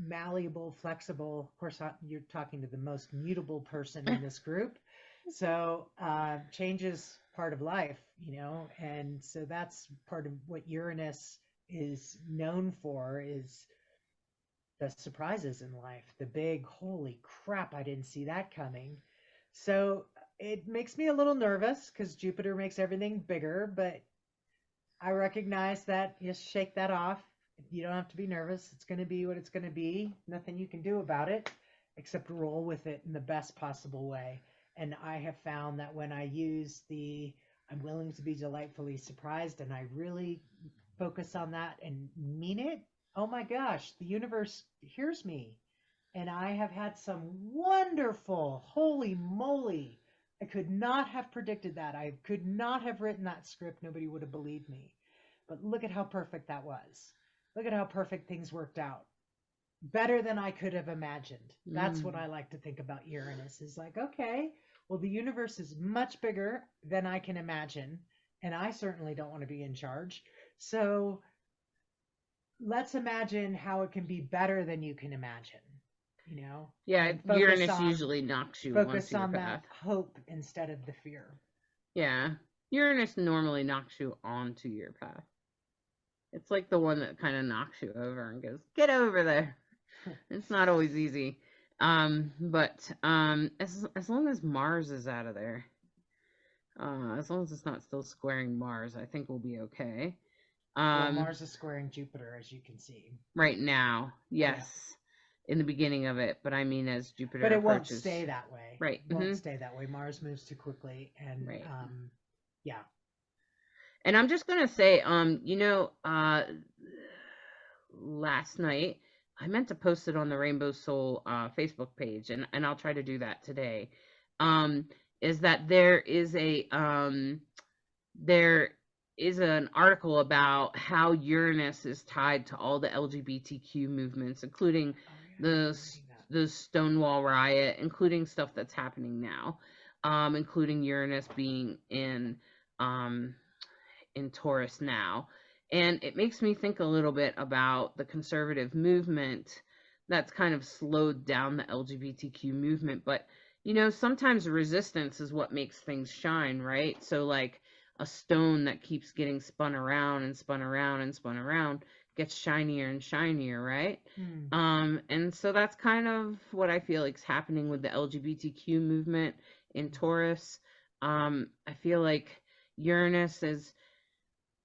Speaker 3: malleable, flexible. Of course, you're talking to the most mutable person in this group. So change is part of life, and so that's part of what Uranus is known for, is the surprises in life, the big, holy crap, I didn't see that coming. So it makes me a little nervous because Jupiter makes everything bigger, but I recognize that. Just shake that off. You don't have to be nervous. It's going to be what it's going to be. Nothing you can do about it except roll with it in the best possible way. And I have found that when I use I'm willing to be delightfully surprised, and I really focus on that and mean it, oh my gosh, the universe hears me. And I have had some wonderful, holy moly, I could not have predicted that. I could not have written that script. Nobody would have believed me. But look at how perfect that was. Look at how perfect things worked out. Better than I could have imagined. That's what I like to think about Uranus, is like, okay, well, the universe is much bigger than I can imagine, and I certainly don't want to be in charge. So let's imagine how it can be better than you can imagine.
Speaker 2: Yeah, Uranus usually knocks you
Speaker 3: focus
Speaker 2: onto your
Speaker 3: on
Speaker 2: path.
Speaker 3: that hope instead of the fear.
Speaker 2: Yeah, Uranus normally knocks you onto your path. It's like the one that kind of knocks you over and goes, get over there. It's not always easy. But as long as Mars is out of there, as long as it's not still squaring Mars, I think we'll be okay.
Speaker 3: Well, Mars is squaring Jupiter, as you can see.
Speaker 2: Right now, yes. Yeah. In the beginning of it, but I mean as Jupiter
Speaker 3: But it
Speaker 2: approaches.
Speaker 3: won't stay that way.
Speaker 2: Right.
Speaker 3: It won't stay that way. Mars moves too quickly, and
Speaker 2: right.
Speaker 3: Yeah.
Speaker 2: And I'm just gonna say, last night I meant to post it on the Rainbow Soul Facebook page, and I'll try to do that today. Is that there is an article about how Uranus is tied to all the LGBTQ movements, including the Stonewall riot, including stuff that's happening now, including Uranus being in Taurus now. And it makes me think a little bit about the conservative movement that's kind of slowed down the LGBTQ movement. But, sometimes resistance is what makes things shine, right? So like a stone that keeps getting spun around and spun around and spun around gets shinier and shinier, right?
Speaker 3: Mm.
Speaker 2: And so that's kind of what I feel like is happening with the LGBTQ movement in Taurus. I feel like Uranus is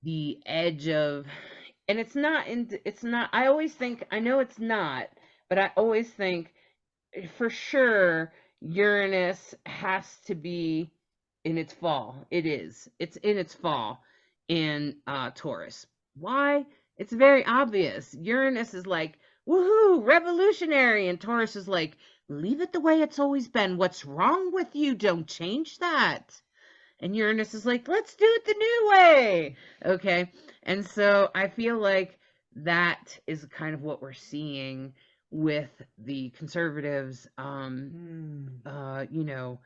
Speaker 2: the edge of, and it's not, I always think, I know it's not, but I always think for sure Uranus has to be in its fall. It's in its fall in Taurus. Why? It's very obvious. Uranus is like, woohoo, revolutionary, and Taurus is like, leave it the way it's always been. What's wrong with you? Don't change that. And Uranus is like, let's do it the new way. Okay. And so I feel like that is kind of what we're seeing with the conservatives, you know,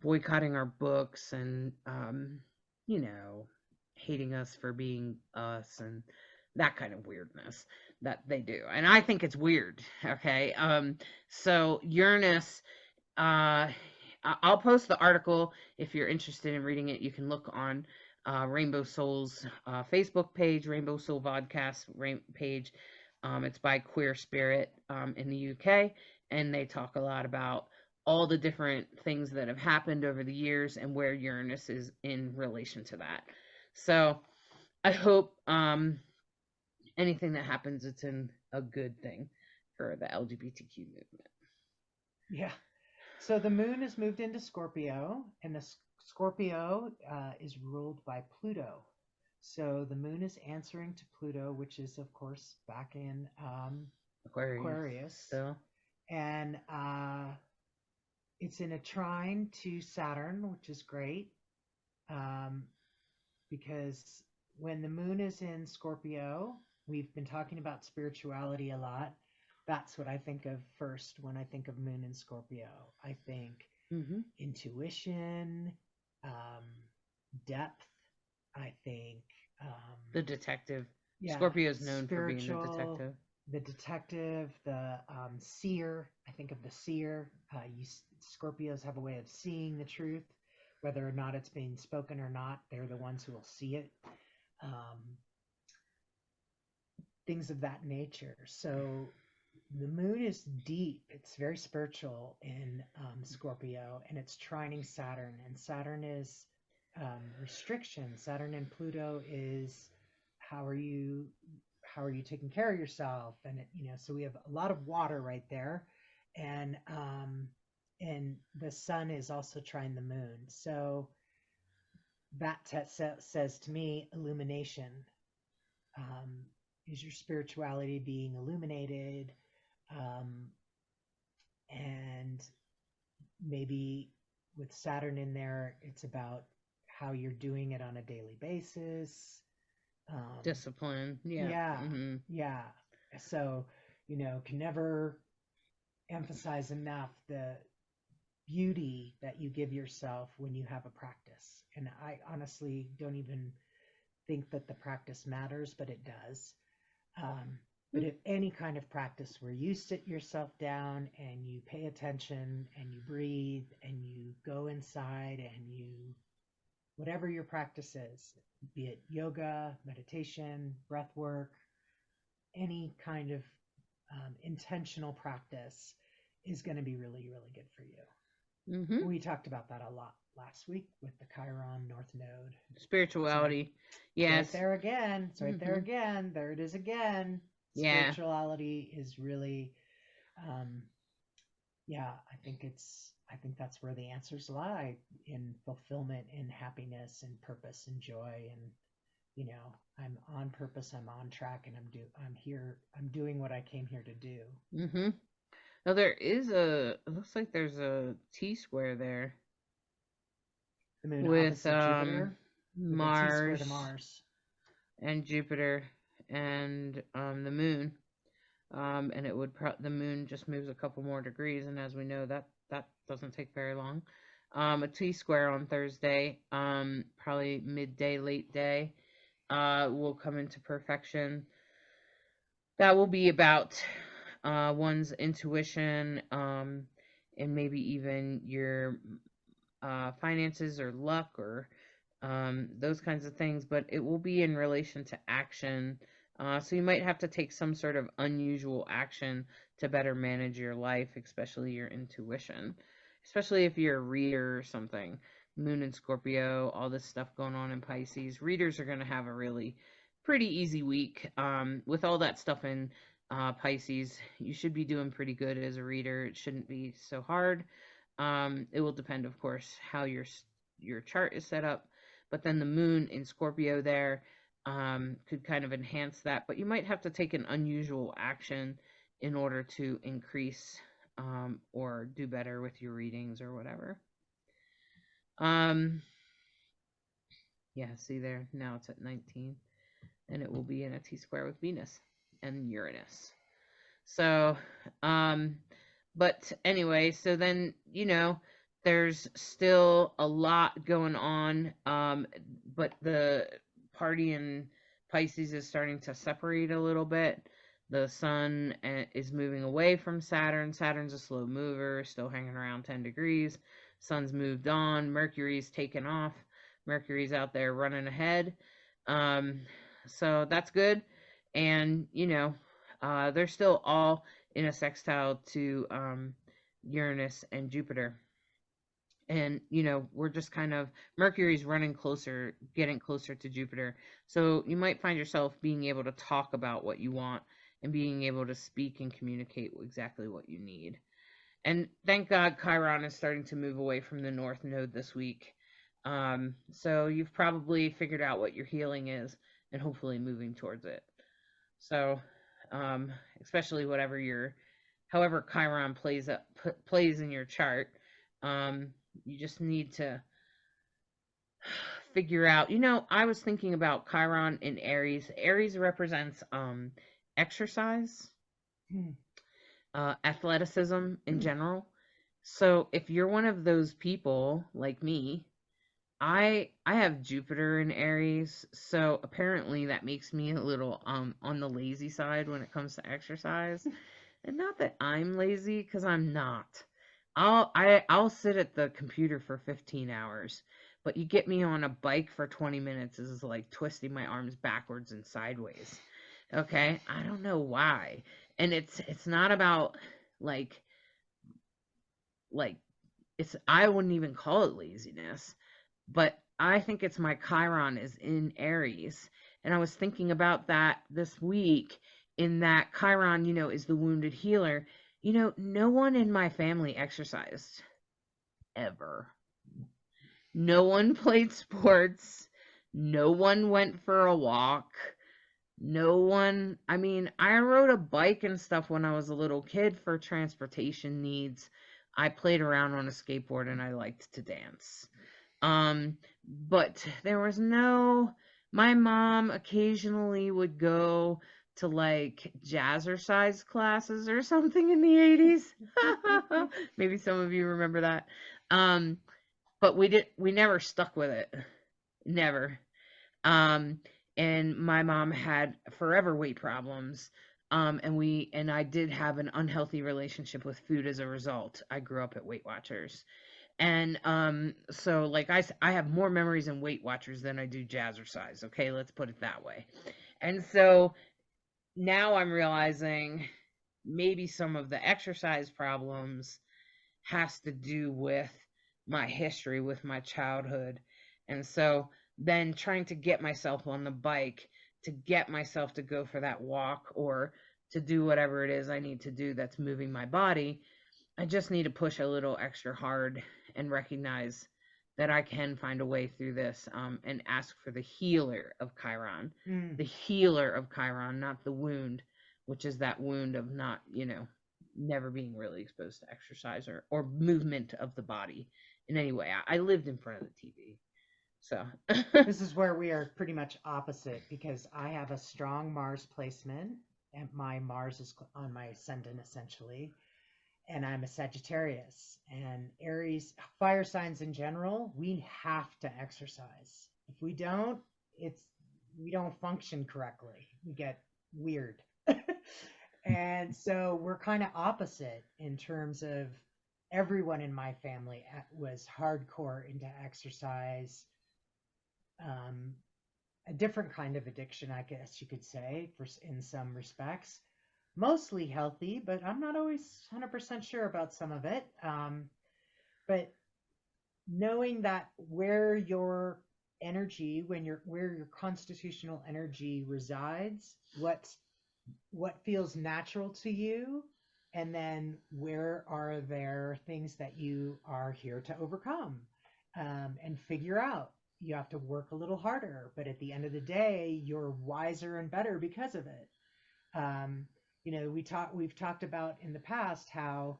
Speaker 2: boycotting our books and, you know, hating us for being us and that kind of weirdness that they do. And I think it's weird. Okay. So Uranus, uh, I'll post the article if you're interested in reading it. You can look on Rainbow Soul's Facebook page, Rainbow Soul Vodcast page. It's by Queer Spirit in the UK, and they talk a lot about all the different things that have happened over the years and where Uranus is in relation to that. So I hope anything that happens, it's in a good thing for the LGBTQ movement.
Speaker 3: Yeah. So the moon has moved into Scorpio, and the Scorpio is ruled by Pluto. So the moon is answering to Pluto, which is, of course, back in Aquarius.
Speaker 2: Still.
Speaker 3: And it's in a trine to Saturn, which is great, because when the moon is in Scorpio, we've been talking about spirituality a lot. That's what I think of first when I think of moon in Scorpio. I think intuition, depth. I think
Speaker 2: the detective.
Speaker 3: yeah,
Speaker 2: Scorpio is known for being the
Speaker 3: spiritual,
Speaker 2: detective.
Speaker 3: the detective, the seer. I think of the seer. Scorpios have a way of seeing the truth, whether or not it's being spoken or not. They're the ones who will see it. Things of that nature. So the moon is deep. It's very spiritual in Scorpio, and it's trining Saturn. And Saturn is restriction. Saturn and Pluto is how are you taking care of yourself? And so we have a lot of water right there, and the sun is also trying the moon. So that says to me illumination. Is your spirituality being illuminated? And maybe with Saturn in there, it's about how you're doing it on a daily basis.
Speaker 2: Discipline. Yeah.
Speaker 3: Yeah.
Speaker 2: Mm-hmm.
Speaker 3: Yeah. So, can never emphasize enough the beauty that you give yourself when you have a practice. And I honestly don't even think that the practice matters, but it does. But if any kind of practice where you sit yourself down and you pay attention and you breathe and you go inside and you, whatever your practice is, be it yoga, meditation, breath work, any kind of intentional practice is going to be really, really good for you.
Speaker 2: Mm-hmm.
Speaker 3: We talked about that a lot last week with the Chiron North Node.
Speaker 2: Spirituality. Yes.
Speaker 3: Right there again. It's right there again. There it is again.
Speaker 2: Yeah.
Speaker 3: Spirituality is really, I think that's where the answers lie, in fulfillment, in happiness, and purpose, and joy. And I'm on purpose. I'm on track, and I'm here. I'm doing what I came here to do.
Speaker 2: Mm-hmm. Now there is it looks like there's a T-square there.
Speaker 3: The moon
Speaker 2: with
Speaker 3: Jupiter,
Speaker 2: Mars,
Speaker 3: T-square to Mars,
Speaker 2: and Jupiter, and the moon. And it would the moon just moves a couple more degrees, and as we know, that doesn't take very long. A T-square on Thursday, probably midday, late day, will come into perfection. That will be about one's intuition, and maybe even your finances or luck or those kinds of things, but it will be in relation to action, So you might have to take some sort of unusual action to better manage your life, especially your intuition, especially if you're a reader or something. Moon in Scorpio, all this stuff going on in Pisces. Readers are going to have a really pretty easy week. With all that stuff in Pisces, you should be doing pretty good as a reader. It shouldn't be so hard. It will depend, of course, how your chart is set up. But then the moon in Scorpio there could kind of enhance that. But you might have to take an unusual action in order to increase or do better with your readings or whatever. Yeah, see there, now it's at 19, and it will be in a T-square with Venus and Uranus. So, but anyway, so then, there's still a lot going on, but the party in Pisces is starting to separate a little bit. The sun is moving away from Saturn. Saturn's a slow mover, still hanging around 10 degrees. Sun's moved on. Mercury's taken off. Mercury's out there running ahead. So that's good. And, they're still all in a sextile to Uranus and Jupiter. And, we're just kind of, Mercury's running closer, getting closer to Jupiter. So you might find yourself being able to talk about what you want and being able to speak and communicate exactly what you need. And thank God Chiron is starting to move away from the North Node this week. So you've probably figured out what your healing is and hopefully moving towards it. So, especially however Chiron plays in your chart, you just need to figure out, I was thinking about Chiron in Aries. Aries represents, exercise, athleticism in general. So if you're one of those people like me, I have Jupiter in Aries, so apparently that makes me a little on the lazy side when it comes to exercise. And not that I'm lazy, because I'm not. I'll sit at the computer for 15 hours, but you get me on a bike for 20 minutes is like twisting my arms backwards and sideways. Okay? I don't know why. And it's not about like I wouldn't even call it laziness. But I think it's my Chiron is in Aries. And I was thinking about that this week in that Chiron, is the wounded healer. No one in my family exercised ever. No one played sports. No one went for a walk. I rode a bike and stuff when I was a little kid for transportation needs. I played around on a skateboard and I liked to dance. But there was my mom occasionally would go to like jazzercise classes or something in the 80s. Maybe some of you remember that. But we never stuck with it. Never. And my mom had forever weight problems. And I did have an unhealthy relationship with food as a result. I grew up at Weight Watchers. And so like I have more memories in Weight Watchers than I do jazzercise. Okay, let's put it that way. And so now I'm realizing maybe some of the exercise problems has to do with my history, with my childhood. And so then trying to get myself on the bike, to get myself to go for that walk or to do whatever it is I need to do that's moving my body, I just need to push a little extra hard and recognize that I can find a way through this, and ask for the healer of Chiron. The healer of Chiron, not the wound, which is that wound of not, never being really exposed to exercise or movement of the body in any way. I lived in front of the TV. So
Speaker 3: this is where we are pretty much opposite, because I have a strong Mars placement and my Mars is on my ascendant essentially. And I'm a Sagittarius, and Aries, fire signs in general, we have to exercise. If we don't, we don't function correctly. We get weird. And so we're kind of opposite in terms of everyone in my family was hardcore into exercise. a different kind of addiction, I guess you could say, in some respects. Mostly healthy, but I'm not always 100% sure about some of it. But knowing that where your energy, where your constitutional energy resides, what feels natural to you, and then where are there things that you are here to overcome, and figure out. You have to work a little harder, but at the end of the day, you're wiser and better because of it. Um, we've talked about in the past how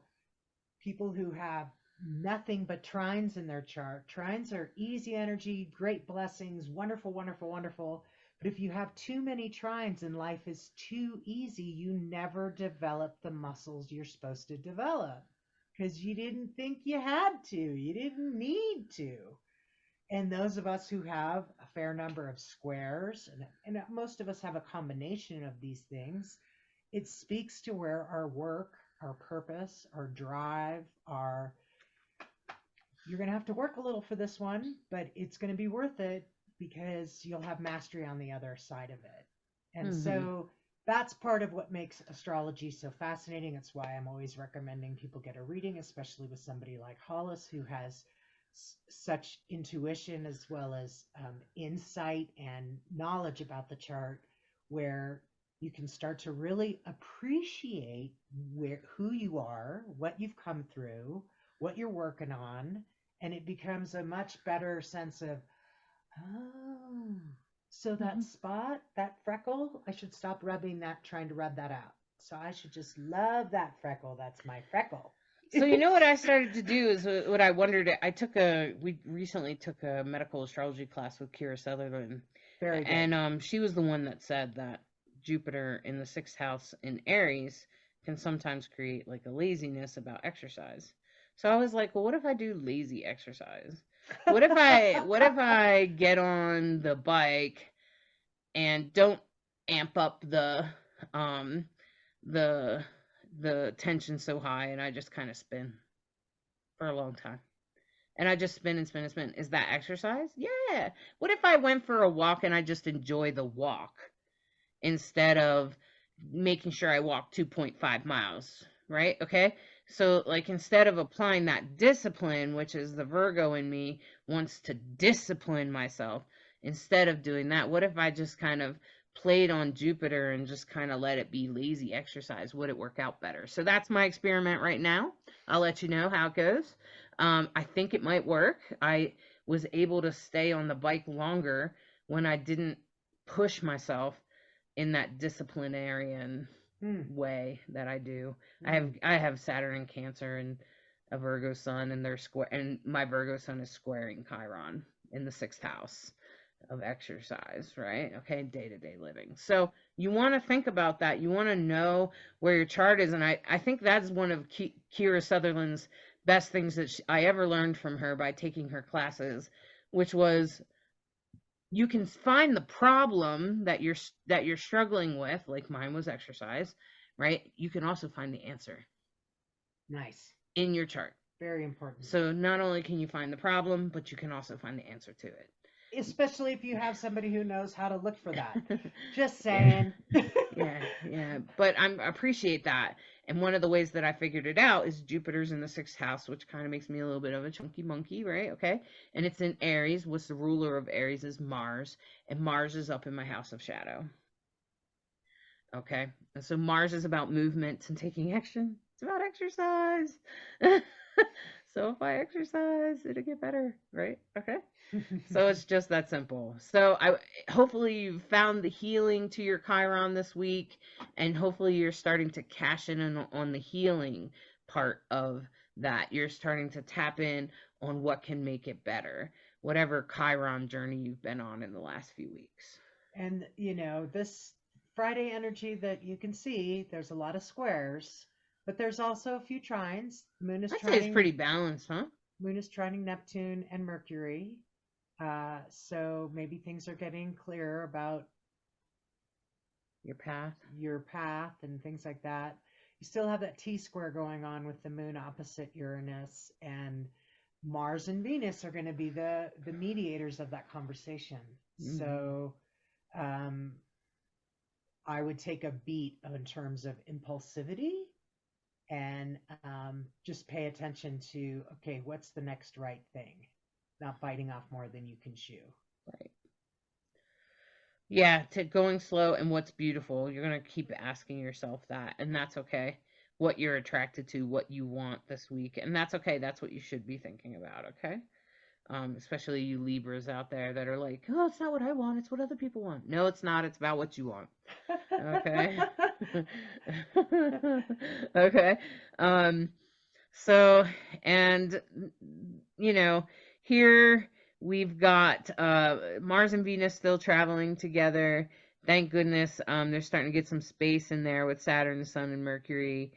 Speaker 3: people who have nothing but trines in their chart. Trines are easy energy, great blessings, wonderful, wonderful, wonderful. But if you have too many trines and life is too easy, you never develop the muscles you're supposed to develop because you didn't think you had to, you didn't need to. And those of us who have a fair number of squares, and most of us have a combination of these things, it speaks to where our work, our purpose, our drive, you're going to have to work a little for this one, but it's going to be worth it because you'll have mastery on the other side of it. And so that's part of what makes astrology so fascinating. It's why I'm always recommending people get a reading, especially with somebody like Hollis, who has such intuition as well as insight and knowledge about the chart, where you can start to really appreciate who you are, what you've come through, what you're working on, and it becomes a much better sense of, oh, so that spot, that freckle, I should stop trying to rub that out. So I should just love that freckle. That's my freckle.
Speaker 2: So what I started to do is what I wondered. We recently took a medical astrology class with Kira Sutherland.
Speaker 3: Very good.
Speaker 2: And she was the one that said that Jupiter in the 6th house in Aries can sometimes create like a laziness about exercise. So I was like, well, what if I do lazy exercise? What if I get on the bike and don't amp up the tension so high, and I just kind of spin for a long time? And I just spin and spin and spin. Is that exercise? Yeah. What if I went for a walk and I just enjoy the walk instead of making sure I walk 2.5 miles, right? Okay. So like, instead of applying that discipline, which is the Virgo in me wants to discipline myself, instead of doing that, what if I just kind of played on Jupiter and just kind of let it be lazy exercise? Would it work out better? So that's my experiment right now. I'll let you know how it goes. I think it might work. I was able to stay on the bike longer when I didn't push myself in that disciplinarian way that I do. I have Saturn in Cancer and a Virgo sun, and they're square, and my Virgo sun is squaring Chiron in the 6th house of exercise, right? Okay, day-to-day living. So you want to think about that. You want to know where your chart is, and I think that's one of Kira Sutherland's best things that I ever learned from her by taking her classes, which was, you can find the problem that you're struggling with, like mine was exercise, right? You can also find the answer.
Speaker 3: Nice.
Speaker 2: In your chart.
Speaker 3: Very important.
Speaker 2: So not only can you find the problem, but you can also find the answer to it.
Speaker 3: Especially if you have somebody who knows how to look for that. Just saying.
Speaker 2: Yeah. But I appreciate that. And one of the ways that I figured it out is Jupiter's in the 6th house, which kind of makes me a little bit of a chunky monkey, right? Okay. And it's in Aries. What's the ruler of Aries is Mars. And Mars is up in my house of shadow. Okay. And so Mars is about movement and taking action. It's about exercise. So if I exercise, it'll get better, right? Okay. So it's just that simple. So hopefully you've found the healing to your Chiron this week, and hopefully you're starting to cash in on the healing part of that. You're starting to tap in on what can make it better, whatever Chiron journey you've been on in the last few weeks.
Speaker 3: And this Friday energy that you can see, there's a lot of squares, but there's also a few trines. Moon is
Speaker 2: I'd say it's pretty balanced, huh?
Speaker 3: Moon is trining Neptune and Mercury. So maybe things are getting clearer about
Speaker 2: your path
Speaker 3: and things like that. You still have that T-square going on with the Moon opposite Uranus, and Mars and Venus are going to be the mediators of that conversation. Mm-hmm. So I would take a beat in terms of impulsivity and just pay attention to, okay, what's the next right thing? Not biting off more than you can chew.
Speaker 2: Right. Yeah, to going slow and what's beautiful. You're going to keep asking yourself that, and that's okay. What you're attracted to, what you want this week, and that's okay. That's what you should be thinking about, okay? Especially you Libras out there that are like, oh, it's not what I want, it's what other people want. No, it's not. It's about what you want. Okay. Okay. So, and, you know, here we've got Mars and Venus still traveling together. Thank goodness. They're starting to get some space in there with Saturn, Sun, and Mercury,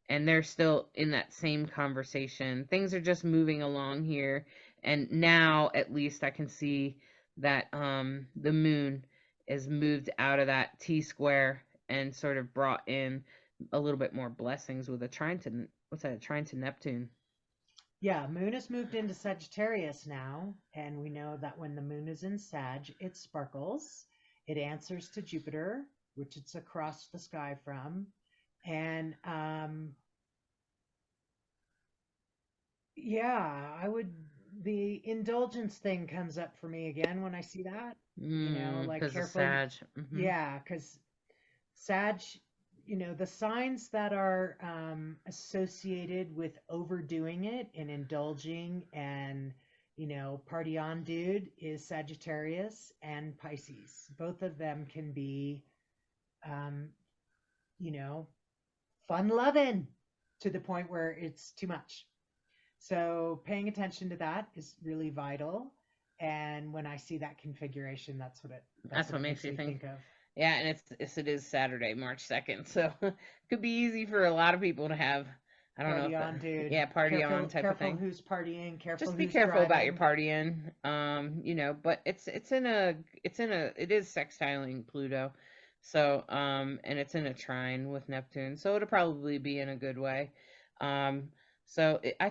Speaker 2: and they're still in that same conversation. Things are just moving along here, and now at least I can see that the moon is moved out of that T square and sort of brought in a little bit more blessings with a trine to, what's that, a trine to Neptune.
Speaker 3: Yeah, moon has moved into Sagittarius now, and we know that when the moon is in Sag, it sparkles. It answers to Jupiter, which it's across the sky from. And yeah, the indulgence thing comes up for me again when I see that. Like
Speaker 2: Because of
Speaker 3: careful.
Speaker 2: Sag.
Speaker 3: Yeah, because Sag, the signs that are associated with overdoing it and indulging and, party on dude is Sagittarius and Pisces. Both of them can be, um, fun loving to the point where it's too much. So paying attention to that is really vital. And when I see that configuration, that's what it
Speaker 2: Makes you
Speaker 3: me
Speaker 2: think
Speaker 3: of.
Speaker 2: Yeah, and it is Saturday, March 2nd, so it could be easy for a lot of people to have, I don't
Speaker 3: Party
Speaker 2: know
Speaker 3: on,
Speaker 2: if
Speaker 3: dude.
Speaker 2: yeah, party
Speaker 3: Careful,
Speaker 2: on type of
Speaker 3: careful
Speaker 2: thing.
Speaker 3: who's partying. Careful
Speaker 2: Just be
Speaker 3: who's
Speaker 2: careful about your
Speaker 3: driving.
Speaker 2: partying, but it is sextiling Pluto, so and it's in a trine with Neptune, so it'll probably be in a good way. I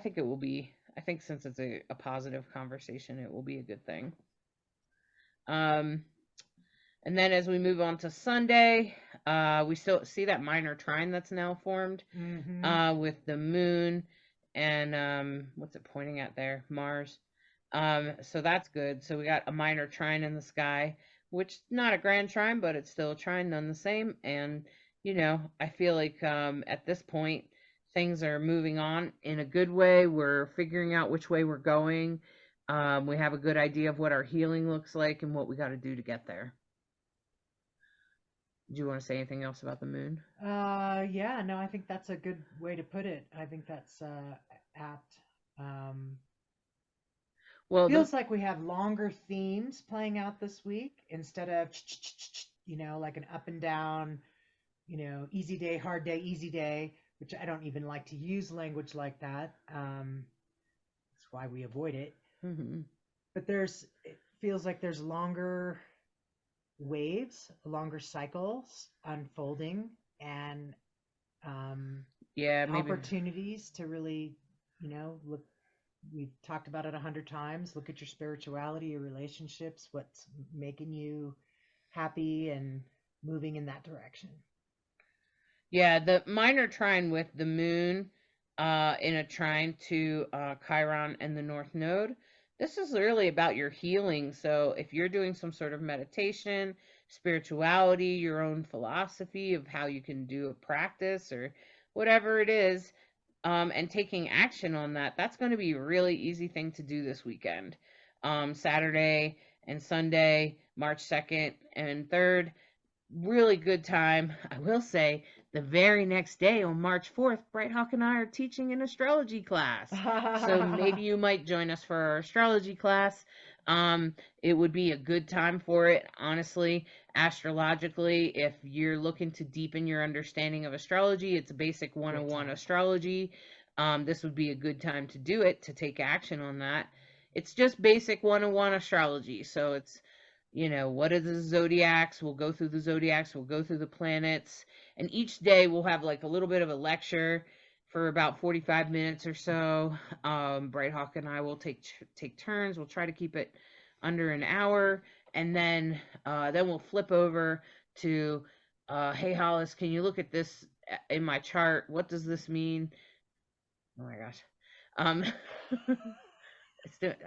Speaker 2: think it will be. I think since it's a positive conversation, it will be a good thing. And then as we move on to Sunday, we still see that minor trine that's now formed with the moon and what's it pointing at there? Mars. So that's good. So we got a minor trine in the sky, which not a grand trine, but it's still a trine none the same. And I feel like at this point things are moving on in a good way. We're figuring out which way we're going. We have a good idea of what our healing looks like and what we got to do to get there. Do you want to say anything else about the moon?
Speaker 3: Yeah, no, I think that's a good way to put it. I think that's apt.
Speaker 2: Well,
Speaker 3: Feels like we have longer themes playing out this week instead of, like an up and down, easy day, hard day, easy day, which I don't even like to use language like that. That's why we avoid it. But it feels like there's longer waves, longer cycles unfolding, and
Speaker 2: maybe.
Speaker 3: opportunities to really, look. We've talked about it 100 times. Look at your spirituality, your relationships, what's making you happy, and moving in that direction.
Speaker 2: Yeah, the minor trine with the moon in a trine to Chiron and the North Node. This is really about your healing. So if you're doing some sort of meditation, spirituality, your own philosophy of how you can do a practice or whatever it is, and taking action on that, that's going to be a really easy thing to do this weekend. Saturday and Sunday, March 2nd and 3rd, really good time. I will say the very next day on March 4th, Bright Hawk and I are teaching an astrology class. So maybe you might join us for our astrology class. It would be a good time for it, honestly. Astrologically, if you're looking to deepen your understanding of astrology, it's a basic 101 astrology. This would be a good time to do it, to take action on that. It's just basic 101 astrology. So it's, what are the zodiacs? We'll go through the zodiacs. We'll go through the planets. And each day we'll have like a little bit of a lecture for about 45 minutes or so. Bright Hawk and I will take turns. We'll try to keep it under an hour, and then we'll flip over to hey Hollis, can you look at this in my chart? What does this mean? Oh my gosh. Um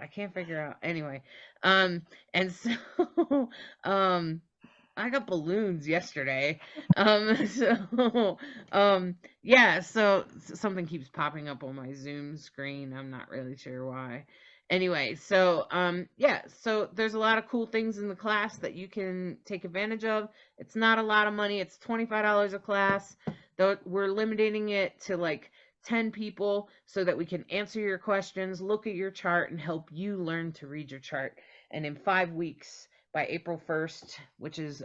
Speaker 2: I can't figure out. Anyway, and so I got balloons yesterday. So yeah, so something keeps popping up on my Zoom screen. I'm not really sure why. Anyway, so yeah, so there's a lot of cool things in the class that you can take advantage of. It's not a lot of money. It's $25 a class. Though we're limiting it to like 10 people so that we can answer your questions, look at your chart, and help you learn to read your chart. And in 5 weeks, by April 1st, which is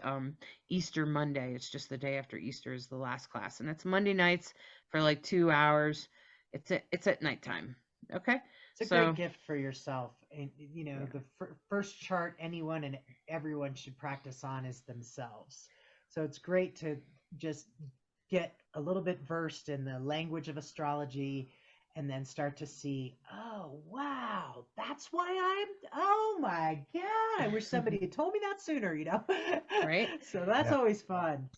Speaker 2: Easter Monday, it's just the day after Easter, is the last class. And it's Monday nights for like 2 hours. It's at nighttime. Okay?
Speaker 3: It's a great gift for yourself. And, you know, the first chart anyone and everyone should practice on is themselves. So it's great to just get a little bit versed in the language of astrology and then start to see, oh, wow, that's why oh my God, I wish somebody had told me that sooner, you know?
Speaker 2: Right.
Speaker 3: So that's always fun.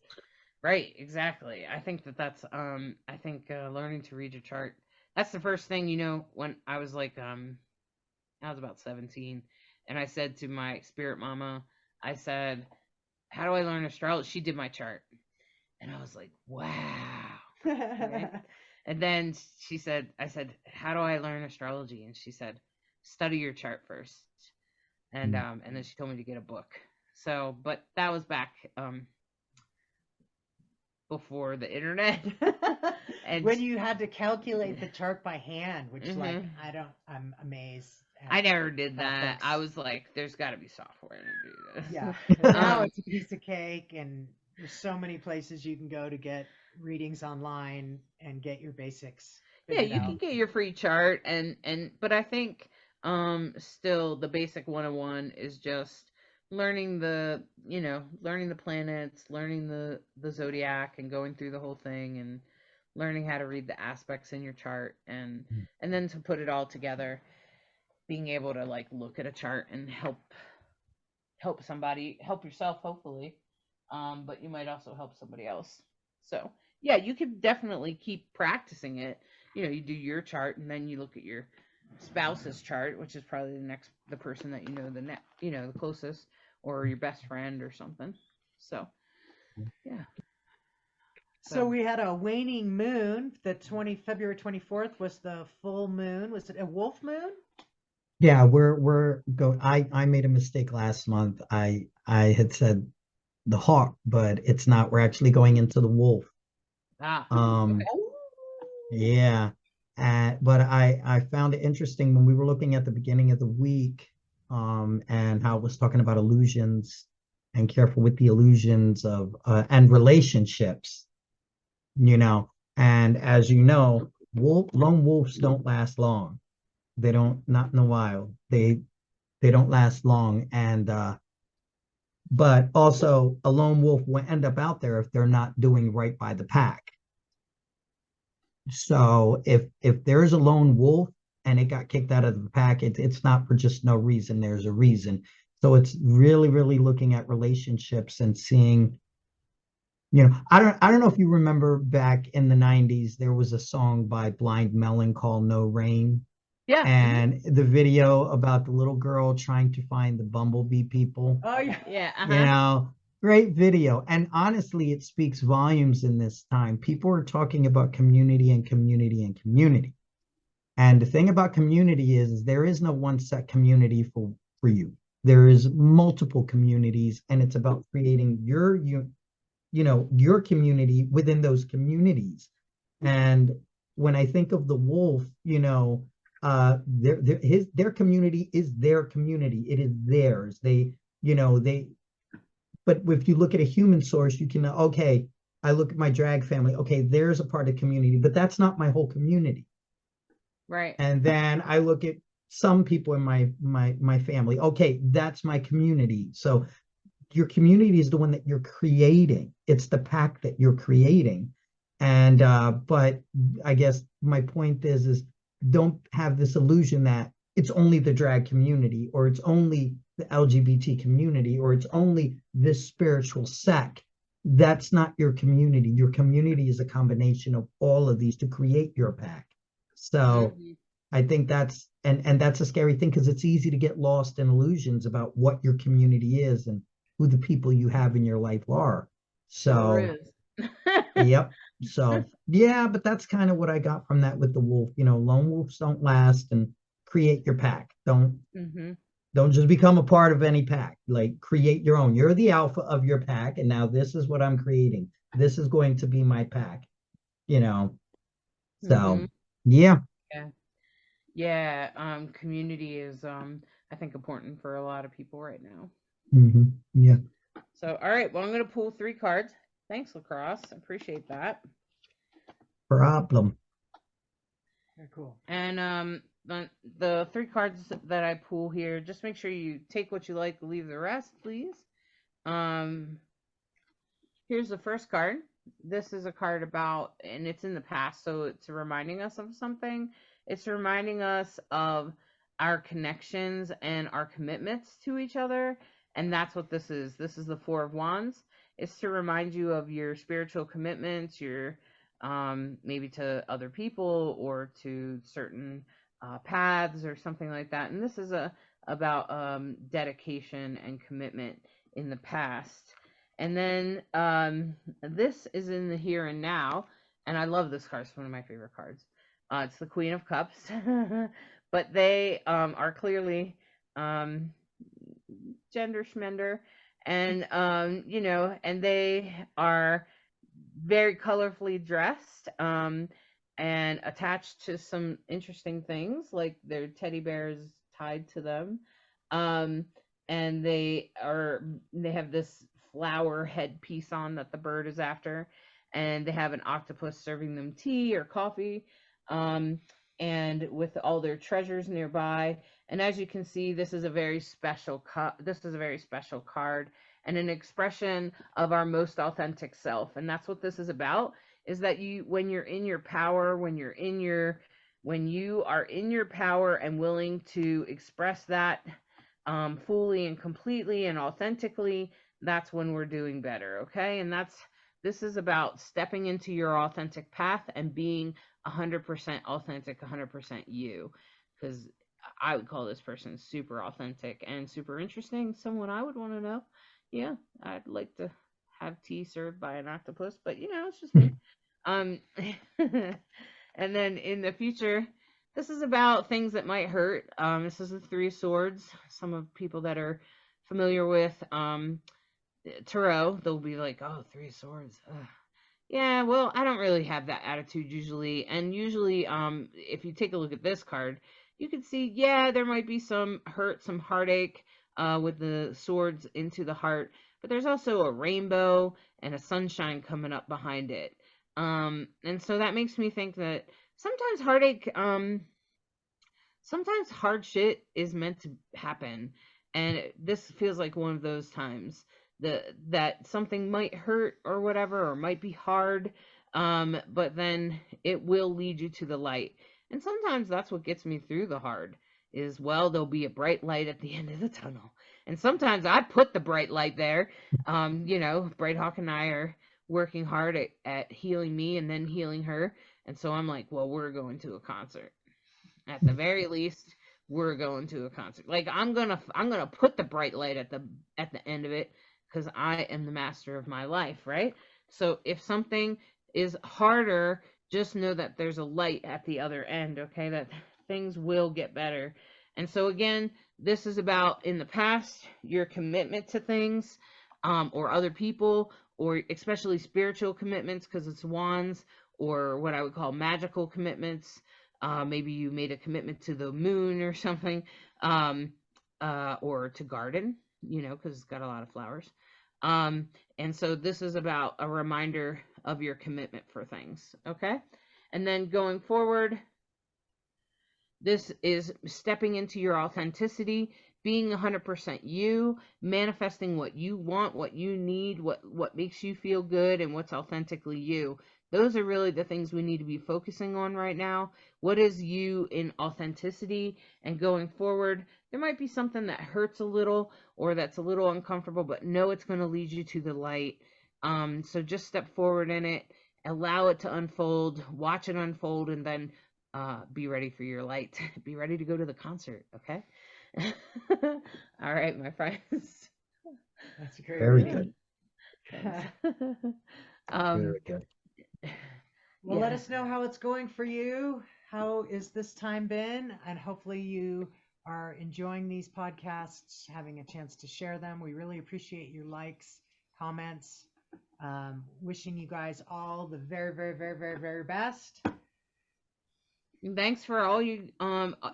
Speaker 2: Right, exactly. I think that's I think learning to read your chart, that's the first thing, you know, when I was like I was about 17, and I said to my spirit mama, I said, how do I learn astrology? She did my chart. And I was like, wow. Okay? And then I said, how do I learn astrology? And she said, study your chart first. And then she told me to get a book. So, but that was back before the internet.
Speaker 3: And when you had to calculate the chart by hand, which like I'm amazed.
Speaker 2: I never did that. I was like, there's got to be software to do this.
Speaker 3: Yeah. Now it's a piece of cake, and there's so many places you can go to get readings online and get your basics.
Speaker 2: Yeah, you can get your free chart, but I think still the basic 101 is just learning the planets, learning the zodiac, and going through the whole thing, and learning how to read the aspects in your chart, and then to put it all together, being able to like look at a chart and help somebody, help yourself hopefully, but you might also help somebody else. So yeah, you could definitely keep practicing it. You know, you do your chart, and then you look at your spouse's chart, which is probably the person that you know the closest, or your best friend or something. So yeah.
Speaker 3: So we had a waning moon. February 24th was the full moon. Was it a wolf moon?
Speaker 1: Yeah, I made a mistake last month. I had said the hawk, but it's not. We're actually going into the wolf.
Speaker 2: Okay.
Speaker 1: Yeah. But I found it interesting when we were looking at the beginning of the week, and how it was talking about illusions and careful with the illusions of and relationships, you know. And as you know, lone wolves don't last long. They don't, not in a while. They don't last long. And but also a lone wolf will end up out there if they're not doing right by the pack. So if there's a lone wolf and it got kicked out of the pack, it's not for just no reason. There's a reason. So it's really, really looking at relationships and seeing, you know, I don't know if you remember back in the 90s, there was a song by Blind Melon called No Rain.
Speaker 2: Yeah.
Speaker 1: And the video about the little girl trying to find the bumblebee people.
Speaker 3: Oh yeah.
Speaker 2: Yeah.
Speaker 1: You know, great video. And honestly, it speaks volumes in this time. People are talking about community and community and community. And the thing about community is there is no one set community for you. There is multiple communities, and it's about creating your community within those communities. And when I think of the wolf, you know, their community is their community. It is theirs. But if you look at a human source, you can, okay, I look at my drag family. Okay, there's a part of community, but that's not my whole community.
Speaker 2: Right.
Speaker 1: And then I look at some people in my family. Okay, that's my community. So your community is the one that you're creating. It's the pack that you're creating. And but I guess my point is don't have this illusion that it's only the drag community, or it's only the LGBT community, or it's only this spiritual sect. That's not your community. Your community is a combination of all of these to create your pack. So
Speaker 2: Mhm.
Speaker 1: I think and that's a scary thing, because it's easy to get lost in illusions about what your community is and who the people you have in your life are.
Speaker 2: Sure
Speaker 1: So,
Speaker 2: is.
Speaker 1: yep. So, yeah, but that's kind of what I got from that with the wolf. Lone wolves don't last, and create your pack.
Speaker 2: Mhm.
Speaker 1: Don't just become a part of any pack. Like, create your own. You're the alpha of your pack, and now this is what I'm creating. This is going to be my pack, you know. So,
Speaker 2: Mhm.
Speaker 1: yeah.
Speaker 2: Yeah. Yeah, community is I think important for a lot of people right now.
Speaker 1: Yeah.
Speaker 2: So, all right, well, I'm going to pull 3 cards. Thanks, Lacrosse. Appreciate that.
Speaker 1: Problem.
Speaker 3: Very cool.
Speaker 2: And the 3 cards that I pull here, just make sure you take what you like, leave the rest, please. Um Here's the first card. This is a card about, and it's in the past, so it's reminding us of something. It's reminding us of our connections and our commitments to each other. And that's what this is. This is the Four of Wands. It's to remind you of your spiritual commitments, your maybe to other people or to certain paths or something like that. And this is about dedication and commitment in the past. And then this is in the here and now, and I love this card. It's one of my favorite cards. It's the Queen of Cups, but they are clearly um, gender schmender, and and they are very colorfully dressed and attached to some interesting things, like their teddy bears tied to them. Um, and they have this flower headpiece on that the bird is after, and they have an octopus serving them tea or coffee, um, and with all their treasures nearby. And as you can see, this is a very special this is a very special card and an expression of our most authentic self. And that's what this is about, is that when you're in your power, when you are in your power and willing to express that fully and completely and authentically, that's when we're doing better. Okay. And this is about stepping into your authentic path and being 100% authentic, 100% you. Because I would call this person super authentic and super interesting. Someone I would want to know. Yeah, I'd like to have tea served by an octopus, but it's just me. Um, and then in the future, this is about things that might hurt. This is the Three of Swords. Some of people that are familiar with tarot, they'll be like, "Oh, Three of Swords." Ugh. Yeah, well, I don't really have that attitude usually. And usually, if you take a look at this card, you can see, yeah, there might be some hurt, some heartache with the swords into the heart, but there's also a rainbow and a sunshine coming up behind it. And so that makes me think that sometimes sometimes hard shit is meant to happen, and this feels like one of those times that something might hurt or whatever, or might be hard, but then it will lead you to the light. And sometimes that's what gets me through the hard, is, well, there'll be a bright light at the end of the tunnel. And sometimes I put the bright light there. Bright Hawk and I are working hard at healing me and then healing her, and so I'm like, well, we're going to a concert. At the very least, we're going to a concert. Like, I'm gonna put the bright light at the end of it, because I am the master of my life, right? So if something is harder, just know that there's a light at the other end, okay? That things will get better. And so again, this is about, in the past, your commitment to things, or other people, or especially spiritual commitments, because it's wands, or what I would call magical commitments. Maybe you made a commitment to the moon or something, or to garden, because it's got a lot of flowers. And so this is about a reminder of your commitment for things, okay? And then going forward, this is stepping into your authenticity, being 100% you, manifesting what you want, what you need, what makes you feel good, and what's authentically you. Those are really the things we need to be focusing on right now. What is you in authenticity? And going forward, there might be something that hurts a little or that's a little uncomfortable, but know it's going to lead you to the light. So just step forward in it, allow it to unfold, watch it unfold, and then be ready for your light. Be ready to go to the concert, okay? All right, my friends.
Speaker 3: That's a great
Speaker 1: Very
Speaker 3: reading.
Speaker 1: good.
Speaker 2: Um,
Speaker 1: Very good.
Speaker 3: Well, let
Speaker 2: Yeah.
Speaker 3: us know how it's going for you. How is this time been? And hopefully you are enjoying these podcasts, having a chance to share them. We really appreciate your likes, comments. Wishing you guys all the very, very, very, very, very best.
Speaker 2: Thanks for all you,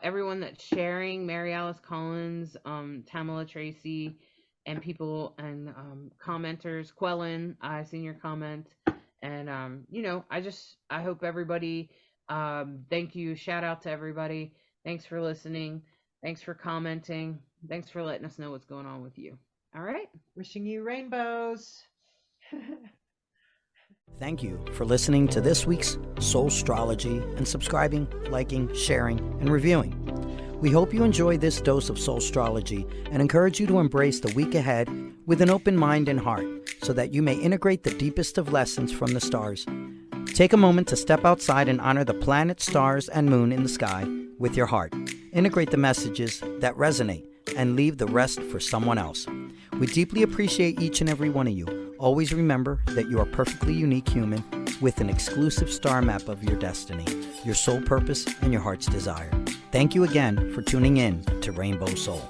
Speaker 2: everyone that's sharing, Mary Alice Collins, Tamala Tracy, and people and commenters. Quellen, I seen your comment, and I hope everybody. Thank you. Shout out to everybody. Thanks for listening. Thanks for commenting. Thanks for letting us know what's going on with you. All right.
Speaker 3: Wishing you rainbows.
Speaker 1: Thank you for listening to this week's Soulstrology and subscribing, liking, sharing, and reviewing. We hope you enjoy this dose of Soulstrology and encourage you to embrace the week ahead with an open mind and heart so that you may integrate the deepest of lessons from the stars. Take a moment to step outside and honor the planets, stars, and moon in the sky with your heart. Integrate the messages that resonate and leave the rest for someone else. We deeply appreciate each and every one of you. Always remember that you are a perfectly unique human with an exclusive star map of your destiny, your soul purpose, and your heart's desire. Thank you again for tuning in to Rainbow Soul.